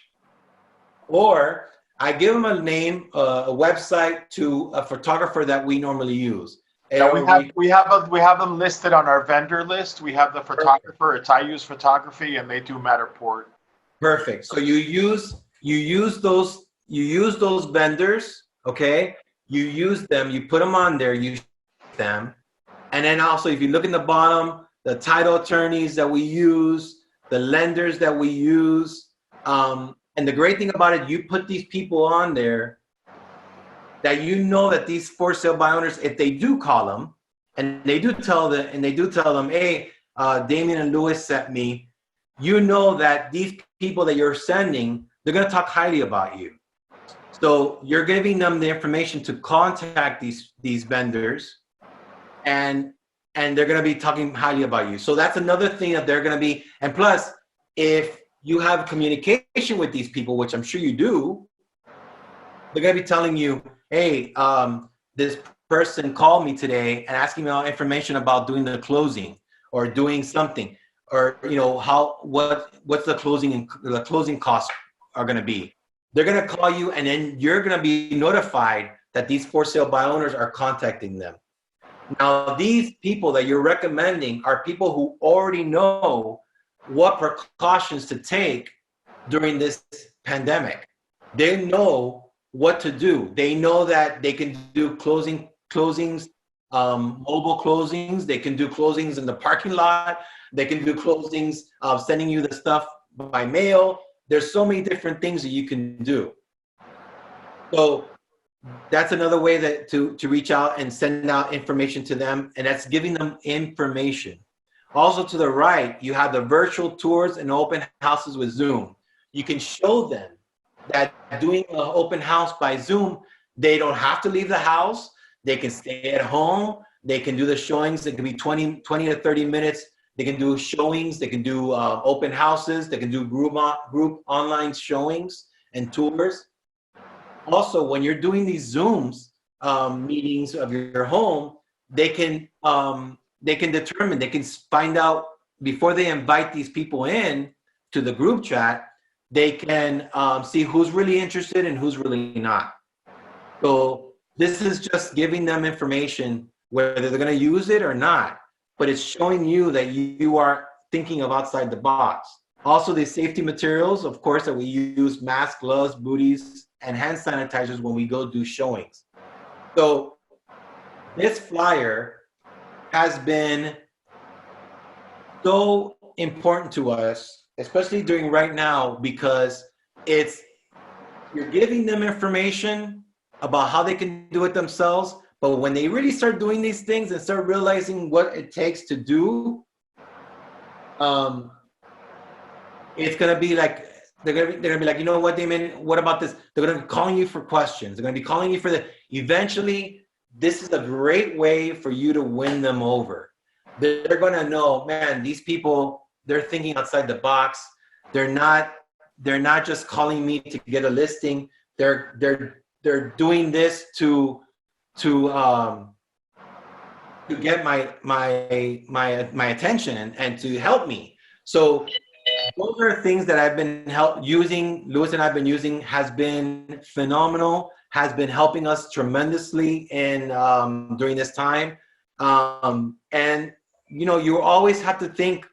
Speaker 4: Or I give them a name, a website to a photographer that we normally use.
Speaker 1: Yeah, we have them listed on our vendor list. We have the photographer. It's I Use Photography, and they do Matterport.
Speaker 4: Perfect. So you use those vendors, okay? You use them, you put them on there, you them, and then also if you look in the bottom, the title attorneys that we use, the lenders that we use, and the great thing about it, you put these people on there that you know that these for sale by owners, if they do call them, and they do tell them, hey, Damian and Luis sent me, you know that these people that you're sending, they're gonna talk highly about you. So you're giving them the information to contact these vendors, and they're gonna be talking highly about you. So that's another thing that they're gonna be, and plus, if you have communication with these people, which I'm sure you do, they're gonna be telling you, hey, this person called me today and asking me all information about doing the closing or doing something, or what's the closing costs are gonna be. They're gonna call you, and then you're gonna be notified that these for sale by owners are contacting them. Now, these people that you're recommending are people who already know what precautions to take during this pandemic. They know what to do. They know that they can do closings, mobile closings. They can do closings in the parking lot. They can do closings sending you the stuff by mail. There's so many different things that you can do. So that's another way that to reach out and send out information to them, and that's giving them information. Also to the right, you have the virtual tours and open houses with Zoom. You can show them that doing an open house by Zoom, they don't have to leave the house. They can stay at home. They can do the showings. It can be 20 to 30 minutes. They can do showings. They can do open houses. They can do group online showings and tours. Also, when you're doing these Zooms meetings of your home, they can determine, they can find out before they invite these people in to the group chat, they can see who's really interested and who's really not. So this is just giving them information, whether they're gonna use it or not, but it's showing you that you are thinking of outside the box. Also, the safety materials, of course, that we use: masks, gloves, booties, and hand sanitizers when we go do showings. So this flyer has been so important to us, especially during right now, because you're giving them information about how they can do it themselves, but when they really start doing these things and start realizing what it takes to do, it's gonna be like They're gonna be like, you know what, Damon? What about this? They're gonna be calling you for questions. They're gonna be calling you for the. Eventually, this is a great way for you to win them over. They're gonna know, man, these people, they're thinking outside the box. They're not just calling me to get a listing. They're doing this to get my attention and to help me. So those are things that I've been using. Luis and I've been using, has been phenomenal, has been helping us tremendously in during this time. And you know, you always have to think,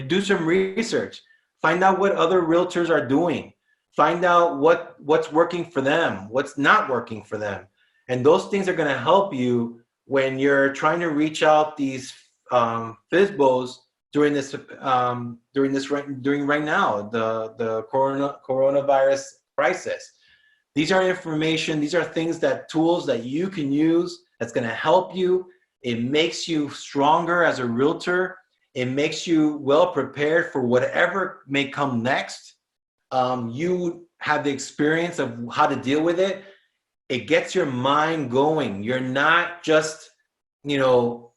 Speaker 4: do some research, find out what other realtors are doing, find out what's working for them, what's not working for them. And those things are going to help you when you're trying to reach out these FSBO'S during right now, the coronavirus crisis. These are information, these are tools that you can use that's going to help you. It makes you stronger as a realtor. It makes you well prepared for whatever may come next. You have the experience of how to deal with it. It gets your mind going. You're not just, you know,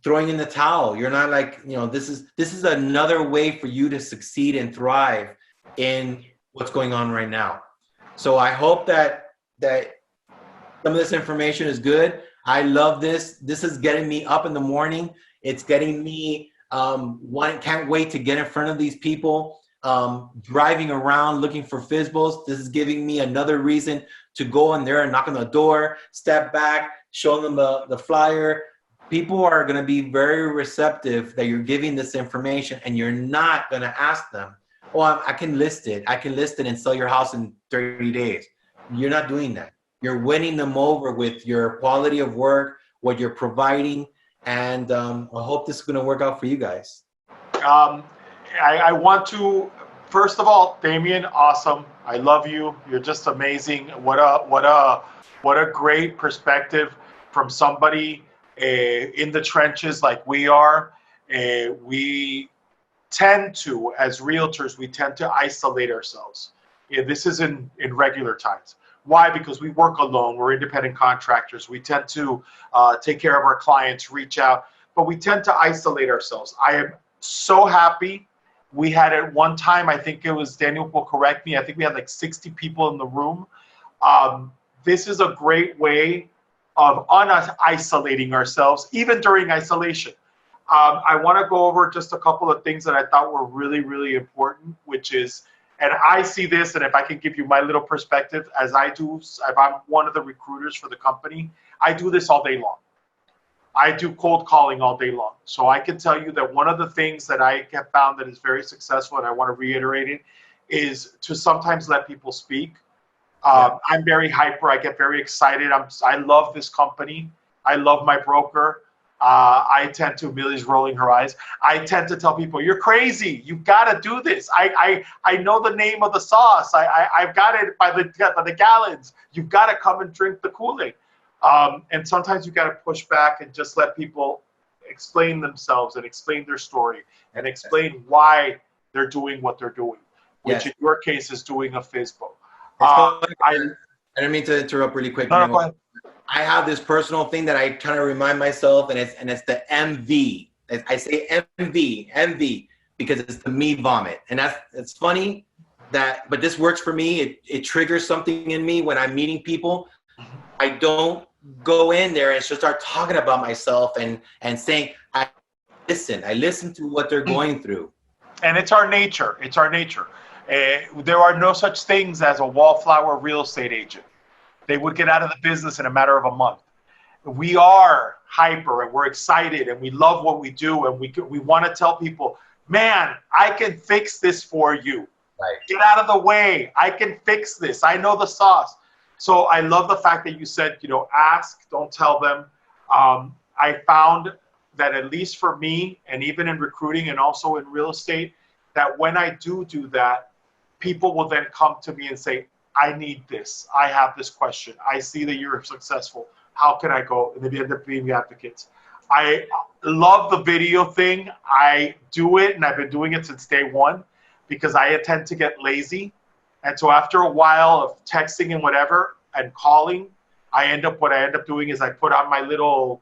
Speaker 4: throwing in the towel. You're not like, you know, this is another way for you to succeed and thrive in what's going on right now. So I hope that some of this information is good. I love this. This is getting me up in the morning. It's getting me, can't wait to get in front of these people. Driving around looking for FSBO'S. This is giving me another reason to go in there and knock on the door, step back, show them the flyer. People are going to be very receptive that you're giving this information, and you're not going to ask them, oh, I can list it. I can list it and sell your house in 30 days. You're not doing that. You're winning them over with your quality of work, what you're providing, and I hope this is going to work out for you guys.
Speaker 1: I want to, first of all, Damian, awesome. I love you. You're just amazing. What a great perspective from somebody in the trenches like we are. We tend to, as realtors, we tend to isolate ourselves. This is in regular times. Why? Because we work alone. We're independent contractors. We tend to take care of our clients, reach out, but we tend to isolate ourselves. I am so happy. We had at one time, I think it was, Daniel will correct me, I think we had like 60 people in the room. This is a great way of isolating ourselves, even during isolation. I want to go over just a couple of things that I thought were really, really important, which is, and I see this, and if I can give you my little perspective, as I do, if I'm one of the recruiters for the company, I do this all day long. I do cold calling all day long. So I can tell you that one of the things that I have found that is very successful, and I want to reiterate it, is to sometimes let people speak. I'm very hyper. I get very excited. I love this company. I love my broker. I tend to, Millie's rolling her eyes. I tend to tell people, you're crazy. You've got to do this. I know the name of the sauce. I've got it by the gallons. You've got to come and drink the Kool-Aid. And sometimes you got to push back and just let people explain themselves and explain their story and explain why they're doing what they're doing, which in your case is doing a FSBO.
Speaker 4: I don't mean to interrupt really quick.
Speaker 1: No, go ahead.
Speaker 4: I have this personal thing that I kind of remind myself, and it's the MV. I say MV, because it's the me vomit, and it's funny but this works for me. It triggers something in me when I'm meeting people. I don't go in there and just start talking about myself and saying, I listen to what they're going through.
Speaker 1: And it's our nature. It's our nature. There are no such things as a wallflower real estate agent. They would get out of the business in a matter of a month. We are hyper, and we're excited, and we love what we do, and we want to tell people, man, I can fix this for you.
Speaker 4: Right.
Speaker 1: Get out of the way. I can fix this. I know the sauce. So I love the fact that you said, ask, don't tell them. I found that, at least for me, and even in recruiting and also in real estate, that when I do that, people will then come to me and say, I need this. I have this question. I see that you're successful. How can I go? And they end up being advocates. I love the video thing. I do it, and I've been doing it since day one, because I tend to get lazy. And so after a while of texting and whatever and calling, what I end up doing is I put on my little,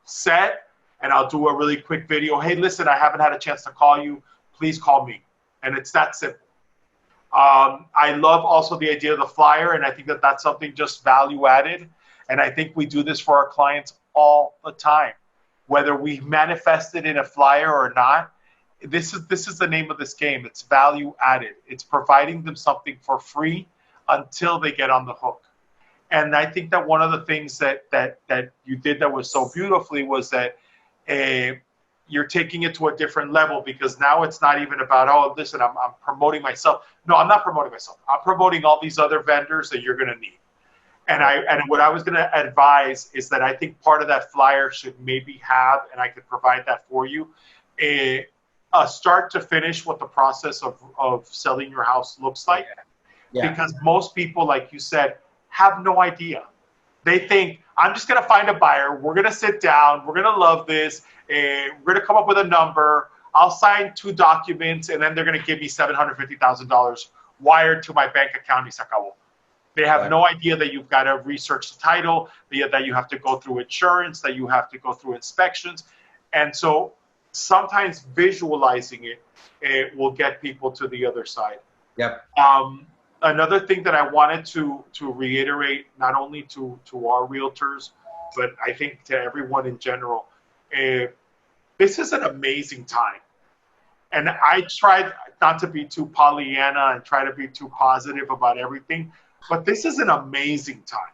Speaker 1: set, and I'll do a really quick video. Hey, listen, I haven't had a chance to call you. Please call me. And it's that simple. I love also the idea of the flyer, and I think that that's something just value added. And I think we do this for our clients all the time, whether we manifest it in a flyer or not. This is the name of this game. It's value added. It's providing them something for free until they get on the hook. And I think that one of the things that you did that was so beautifully was that you're taking it to a different level, because now it's not even about, oh, listen, I'm promoting myself. No, I'm not promoting myself. I'm promoting all these other vendors that you're going to need. And what I was going to advise is that I think part of that flyer should maybe have, and I could provide that for you, a start to finish what the process of selling your house looks like. Yeah. Because most people, like you said, have no idea. They think, I'm just going to find a buyer. We're going to sit down. We're going to love this. We're going to come up with a number. I'll sign 2 documents, and then they're going to give me $750,000 wired to my bank account. Y se acabó. They have no idea that you've got to research the title, that you have to go through insurance, that you have to go through inspections. And so sometimes visualizing it will get people to the other side. Yep. Another thing that I wanted to reiterate, not only to our realtors, but I think to everyone in general, this is an amazing time. And I tried not to be too Pollyanna and try to be too positive about everything, but this is an amazing time.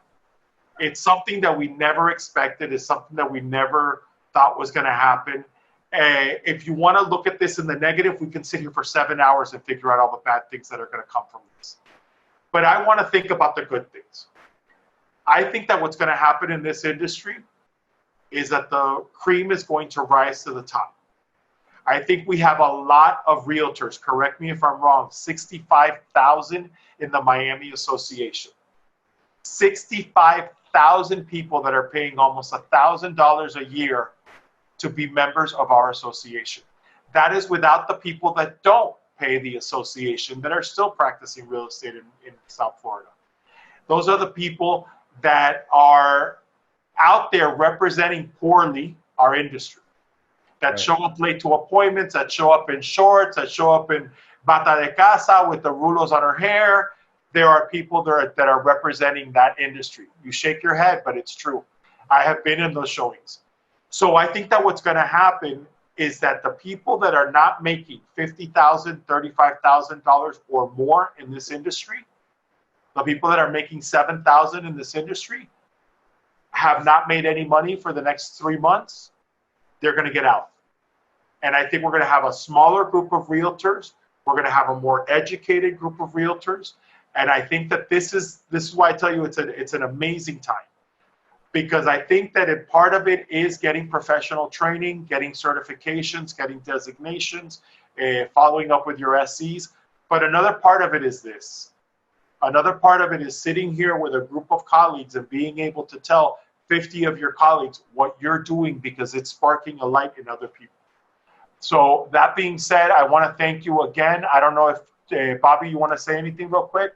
Speaker 1: It's something that we never expected. It's something that we never thought was going to happen. If you want to look at this in the negative, we can sit here for 7 hours and figure out all the bad things that are going to come from this. But I want to think about the good things. I think that what's going to happen in this industry is that the cream is going to rise to the top. I think we have a lot of realtors, correct me if I'm wrong, 65,000 in the Miami Association. 65,000 people that are paying almost $1,000 a year to be members of our association. That is without the people that don't pay the association, that are still practicing real estate in South Florida. Those are the people that are out there representing poorly our industry, that show up late to appointments, that show up in shorts, that show up in bata de casa with the rulos on her hair. There are people that are representing that industry. You shake your head, but it's true. I have been in those showings. So I think that what's going to happen is that the people that are not making $50,000, $35,000 or more in this industry, the people that are making $7,000 in this industry, have not made any money for the next 3 months, they're going to get out. And I think we're going to have a smaller group of realtors. We're going to have a more educated group of realtors. And I think that this is why I tell you it's an amazing time. Because I think that part of it is getting professional training, getting certifications, getting designations, following up with your SCs. But another part of it is this. Another part of it is sitting here with a group of colleagues and being able to tell 50 of your colleagues what you're doing, because it's sparking a light in other people. So that being said, I want to thank you again. I don't know if, Bobby, you want to say anything real quick?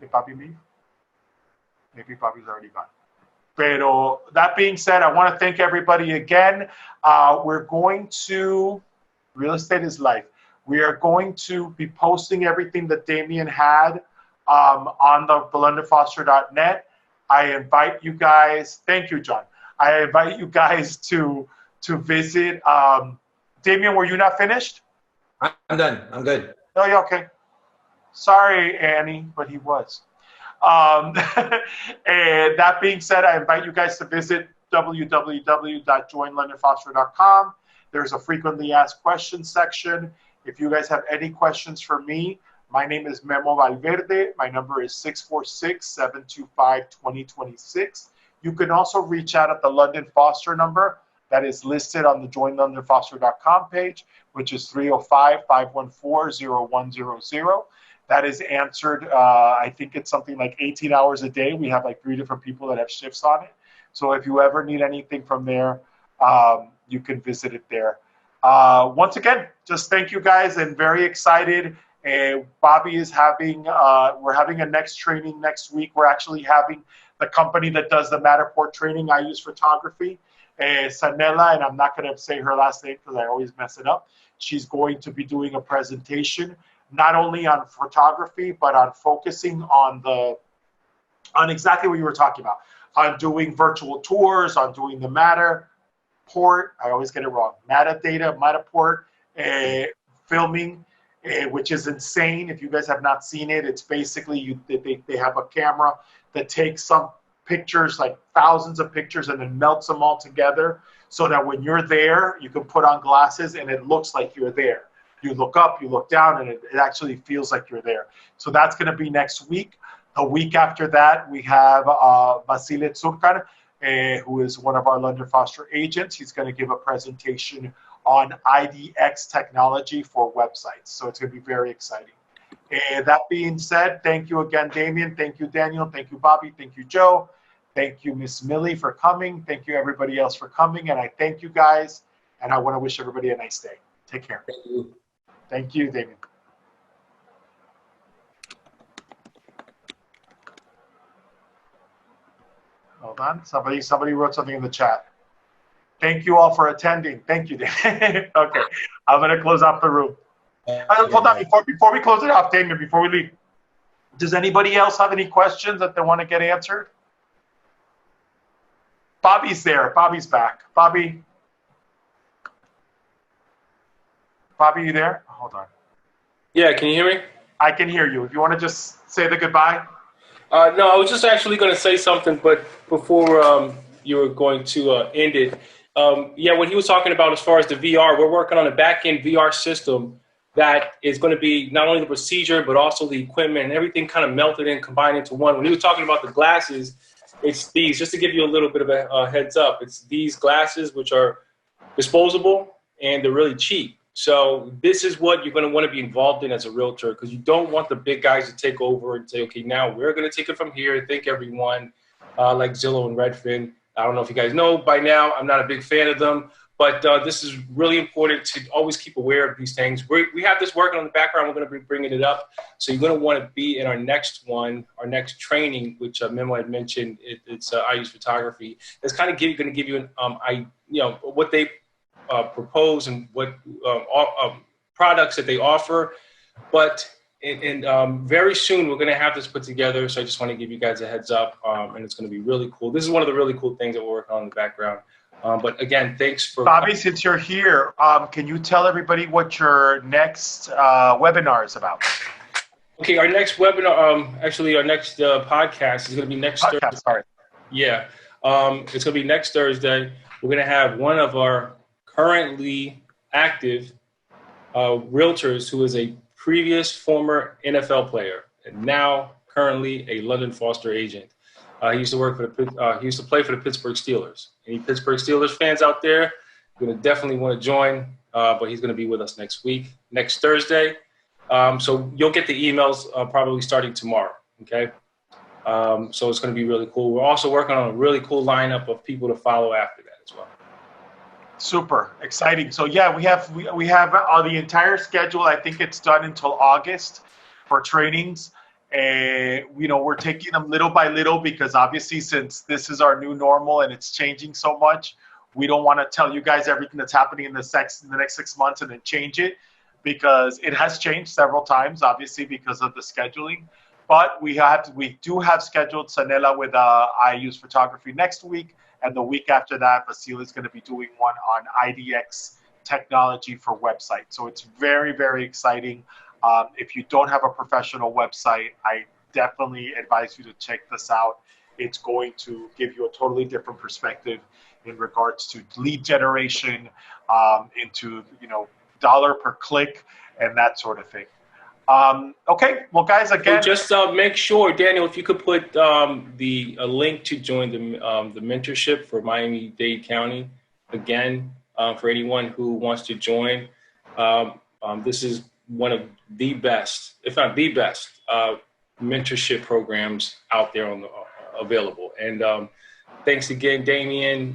Speaker 1: Did Bobby leave? Maybe Bobby's already gone. Pero that being said, I want to thank everybody again. We're going to, real estate is life. We are going to be posting everything that Damian had on the LondonFoster.net. I invite you guys, thank you, John. I invite you guys to visit. Damian, were you not finished?
Speaker 4: I'm done. I'm good.
Speaker 1: Oh, yeah, okay. Sorry, Annie, but he was. And that being said, I invite you guys to visit www.joinlondonfoster.com. There's a frequently asked questions section. If you guys have any questions for me, my name is Memo Valverde. My number is 646-725-2026. You can also reach out at the London Foster number that is listed on the joinlondonfoster.com page, which is 305-514-0100. That is answered, I think it's something like 18 hours a day. We have like 3 different people that have shifts on it. So if you ever need anything from there, you can visit it there. Once again, just thank you guys, and very excited. Bobby is having, we're having a next training next week. We're actually having the company that does the Matterport training. I use photography. Sanela, and I'm not going to say her last name because I always mess it up. She's going to be doing a presentation, not only on photography, but on focusing on exactly what you were talking about, on doing virtual tours, on doing the Matterport, I always get it wrong, Matterport, filming, which is insane. If you guys have not seen it, it's basically they have a camera that takes some pictures, like thousands of pictures, and then melts them all together so that when you're there, you can put on glasses and it looks like you're there. You look up, you look down, and it actually feels like you're there. So that's going to be next week. A week after that, we have Vasile Tsurkan, who is one of our London Foster agents. He's going to give a presentation on IDX technology for websites. So it's going to be very exciting. That being said, thank you again, Damian. Thank you, Daniel. Thank you, Bobby. Thank you, Joe. Thank you, Miss Millie, for coming. Thank you, everybody else, for coming. And I thank you guys. And I want to wish everybody a nice day. Take care.
Speaker 2: Thank you.
Speaker 1: Thank you, Damian. Hold on. Somebody wrote something in the chat. Thank you all for attending. Thank you, Damian. Okay. I'm going to close off the room. Hold on, before we close it off, Damian, before we leave, does anybody else have any questions that they want to get answered? Bobby's there. Bobby's back. Bobby, you there? Hold on.
Speaker 2: Yeah, can you hear me?
Speaker 1: I can hear you. If you want to just say the goodbye.
Speaker 2: No, I was just actually going to say something, but before you were going to end it, yeah, what he was talking about as far as the VR, we're working on a back-end VR system that is going to be not only the procedure, but also the equipment and everything kind of melted and combined into one. When he was talking about the glasses, it's these, just to give you a little bit of a heads up, it's these glasses which are disposable and they're really cheap. So this is what you're going to want to be involved in as a realtor, because you don't want the big guys to take over and say, okay, now we're going to take it from here. Thank everyone, like Zillow and Redfin. I don't know if you guys know by now, I'm not a big fan of them, but this is really important to always keep aware of these things. We have this working on the background. We're going to be bringing it up. So you're going to want to be in our next one, our next training, which Memo had mentioned. It's I use photography. It's kind of going to give you an, what they propose and what products that they offer. But very soon we're going to have this put together. So I just want to give you guys a heads up, and it's going to be really cool. This is one of the really cool things that we're working on in the background. But again, thanks for
Speaker 1: Bobby. Since you're here, can you tell everybody what your next webinar is about?
Speaker 2: Okay, our next webinar, actually, our next podcast is going to be next Thursday.
Speaker 1: Sorry.
Speaker 2: Yeah, it's going to be next Thursday. We're going to have one of our currently active realtors who is a previous former NFL player and now currently a London Foster agent. He used to work for he used to play for the Pittsburgh Steelers. Any Pittsburgh Steelers fans out there, you're going to definitely want to join, but he's going to be with us next Thursday. So you'll get the emails probably starting tomorrow, okay? So it's going to be really cool. We're also working on a really cool lineup of people to follow after that as well.
Speaker 1: Super exciting. So yeah, we have the entire schedule. I think it's done until August for trainings. We're taking them little by little because obviously since this is our new normal and it's changing so much, we don't want to tell you guys everything that's happening in the next 6 months and then change it, because it has changed several times, obviously because of the scheduling. But we do have scheduled Sanela with I Use Photography next week, and the week after that, Vasile is going to be doing one on IDX technology for websites. So it's very, very exciting. If you don't have a professional website, I definitely advise you to check this out. It's going to give you a totally different perspective in regards to lead generation, into dollar per click and that sort of thing. Okay, well, guys, again,
Speaker 2: so just make sure, Daniel, if you could put the link to join the mentorship for Miami-Dade County again, for anyone who wants to join. This is one of the best, if not the best, mentorship programs out there available. And thanks again, Damian,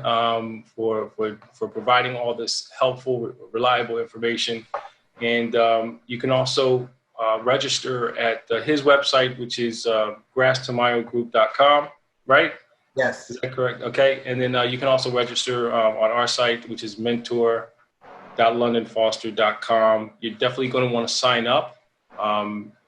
Speaker 2: for providing all this helpful, reliable information. And you can also register at his website, which is Grass-Tamayo Group.com, right?
Speaker 4: Yes.
Speaker 2: Is that correct? Okay. And then you can also register on our site, which is mentor.londonfoster.com. You're definitely going to want to sign up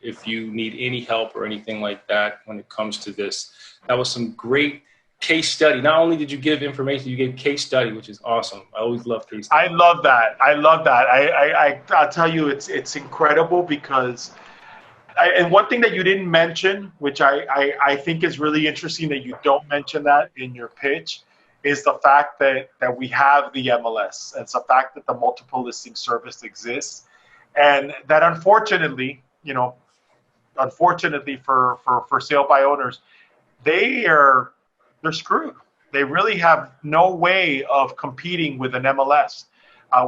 Speaker 2: if you need any help or anything like that when it comes to this. That was some great case study. Not only did you give information, you gave case study, which is awesome. I always love case study.
Speaker 1: I love that. I love that. I'll tell you, it's incredible because, and one thing that you didn't mention, which I think is really interesting that you don't mention that in your pitch, is the fact that we have the MLS. It's the fact that the multiple listing service exists, and that unfortunately, for sale by owners, they're screwed. They really have no way of competing with an MLS.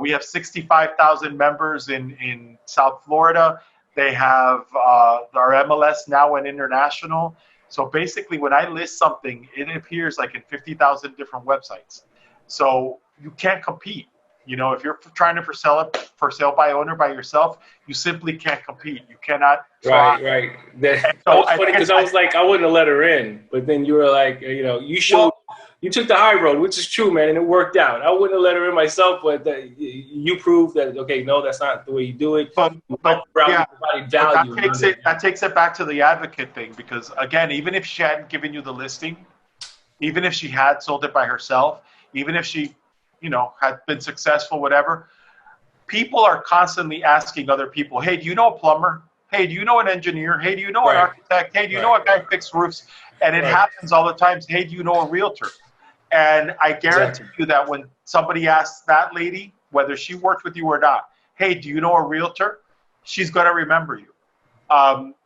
Speaker 1: We have 65,000 members in South Florida. They have our MLS now and international. So basically, when I list something, it appears like in 50,000 different websites. So you can't compete. If you're trying to for sale by owner by yourself, you simply can't compete. You cannot try.
Speaker 2: Right. That was funny because I was like, I wouldn't have let her in, but then you were like, you took the high road, which is true, man, and it worked out. I wouldn't have let her in myself, but you proved that, okay, no, that's not the way you do it.
Speaker 1: But
Speaker 2: value.
Speaker 1: That takes it back to the advocate thing, because again, even if she hadn't given you the listing, even if she had sold it by herself, even if she had been successful, whatever, people are constantly asking other people, hey, do you know a plumber? Hey, do you know an engineer? Hey, do you know an architect? Hey, do you know a guy who fixes roofs? And it happens all the time. Hey, do you know a realtor? And I guarantee you that when somebody asks that lady, whether she worked with you or not, hey, do you know a realtor? She's going to remember you.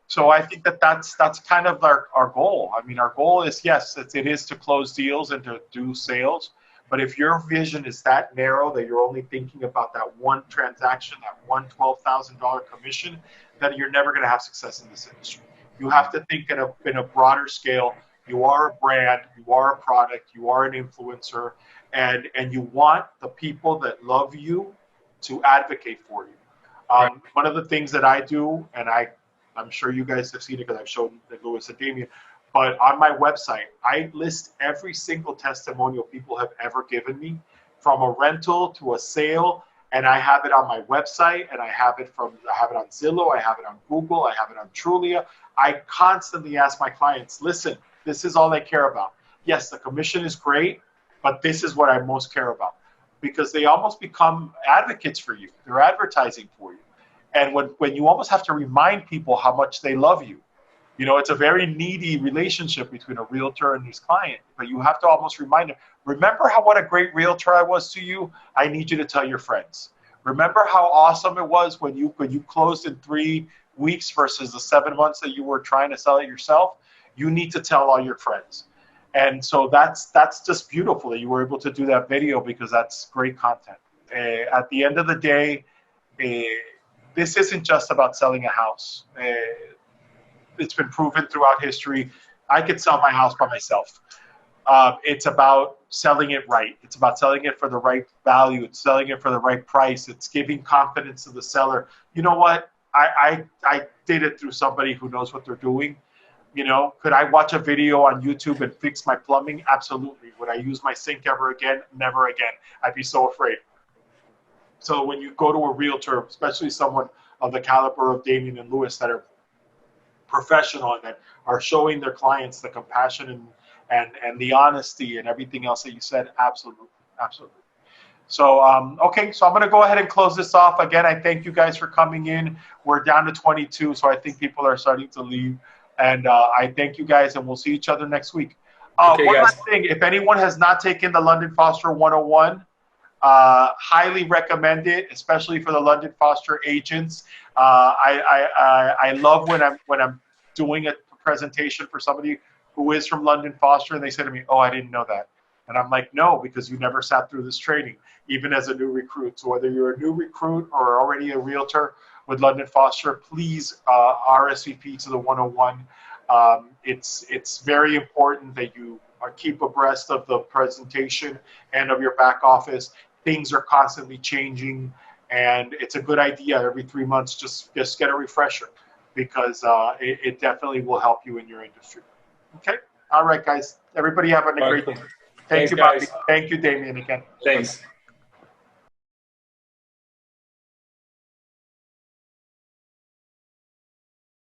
Speaker 1: So I think that's kind of our goal. I mean, our goal is, yes, it is to close deals and to do sales. But if your vision is that narrow that you're only thinking about that one transaction, that one $12,000 commission, then you're never going to have success in this industry. You have to think in a broader scale. You are a brand, you are a product, you are an influencer, and you want the people that love you to advocate for you. One of the things that I do, and I'm sure you guys have seen it because I've shown Luis and Damian, but on my website, I list every single testimonial people have ever given me, from a rental to a sale, and I have it on my website, and I have it on Zillow, I have it on Google, I have it on Trulia. I constantly ask my clients, listen, this is all I care about. Yes, the commission is great, but this is what I most care about, because they almost become advocates for you. They're advertising for you. And when you almost have to remind people how much they love you, it's a very needy relationship between a realtor and his client, but you have to almost remind them, remember what a great realtor I was to you? I need you to tell your friends. Remember how awesome it was when you closed in 3 weeks versus the 7 months that you were trying to sell it yourself? You need to tell all your friends. And so that's just beautiful that you were able to do that video, because that's great content. At the end of the day, this isn't just about selling a house. It's been proven throughout history. I could sell my house by myself. It's about selling it right. It's about selling it for the right value. It's selling it for the right price. It's giving confidence to the seller. You know what? I did it through somebody who knows what they're doing. Could I watch a video on YouTube and fix my plumbing? Absolutely. Would I use my sink ever again? Never again. I'd be so afraid. So when you go to a realtor, especially someone of the caliber of Damian and Luis that are professional and that are showing their clients the compassion and the honesty and everything else that you said, absolutely. So, okay, so I'm going to go ahead and close this off. Again, I thank you guys for coming in. We're down to 22, so I think people are starting to leave. And I thank you guys, and we'll see each other next week.
Speaker 2: Okay,
Speaker 1: one
Speaker 2: guys.
Speaker 1: last thing, if anyone has not taken the London Foster 101, highly recommend it, especially for the London Foster agents. I love when I'm doing a presentation for somebody who is from London Foster, and they say to me, "Oh, I didn't know that," and I'm like, "No, because you never sat through this training, even as a new recruit." So whether you're a new recruit or already a realtor with London Foster, please RSVP to the 101. It's very important that you keep abreast of the presentation and of your back office. Things are constantly changing, And it's a good idea every 3 months, just get a refresher, because it definitely will help you in your industry. Okay? All right, guys. Everybody have a great day. Thank
Speaker 2: Thanks,
Speaker 1: you, Bobby.
Speaker 2: guys.
Speaker 1: Thank you, Damian, again.
Speaker 2: Thanks.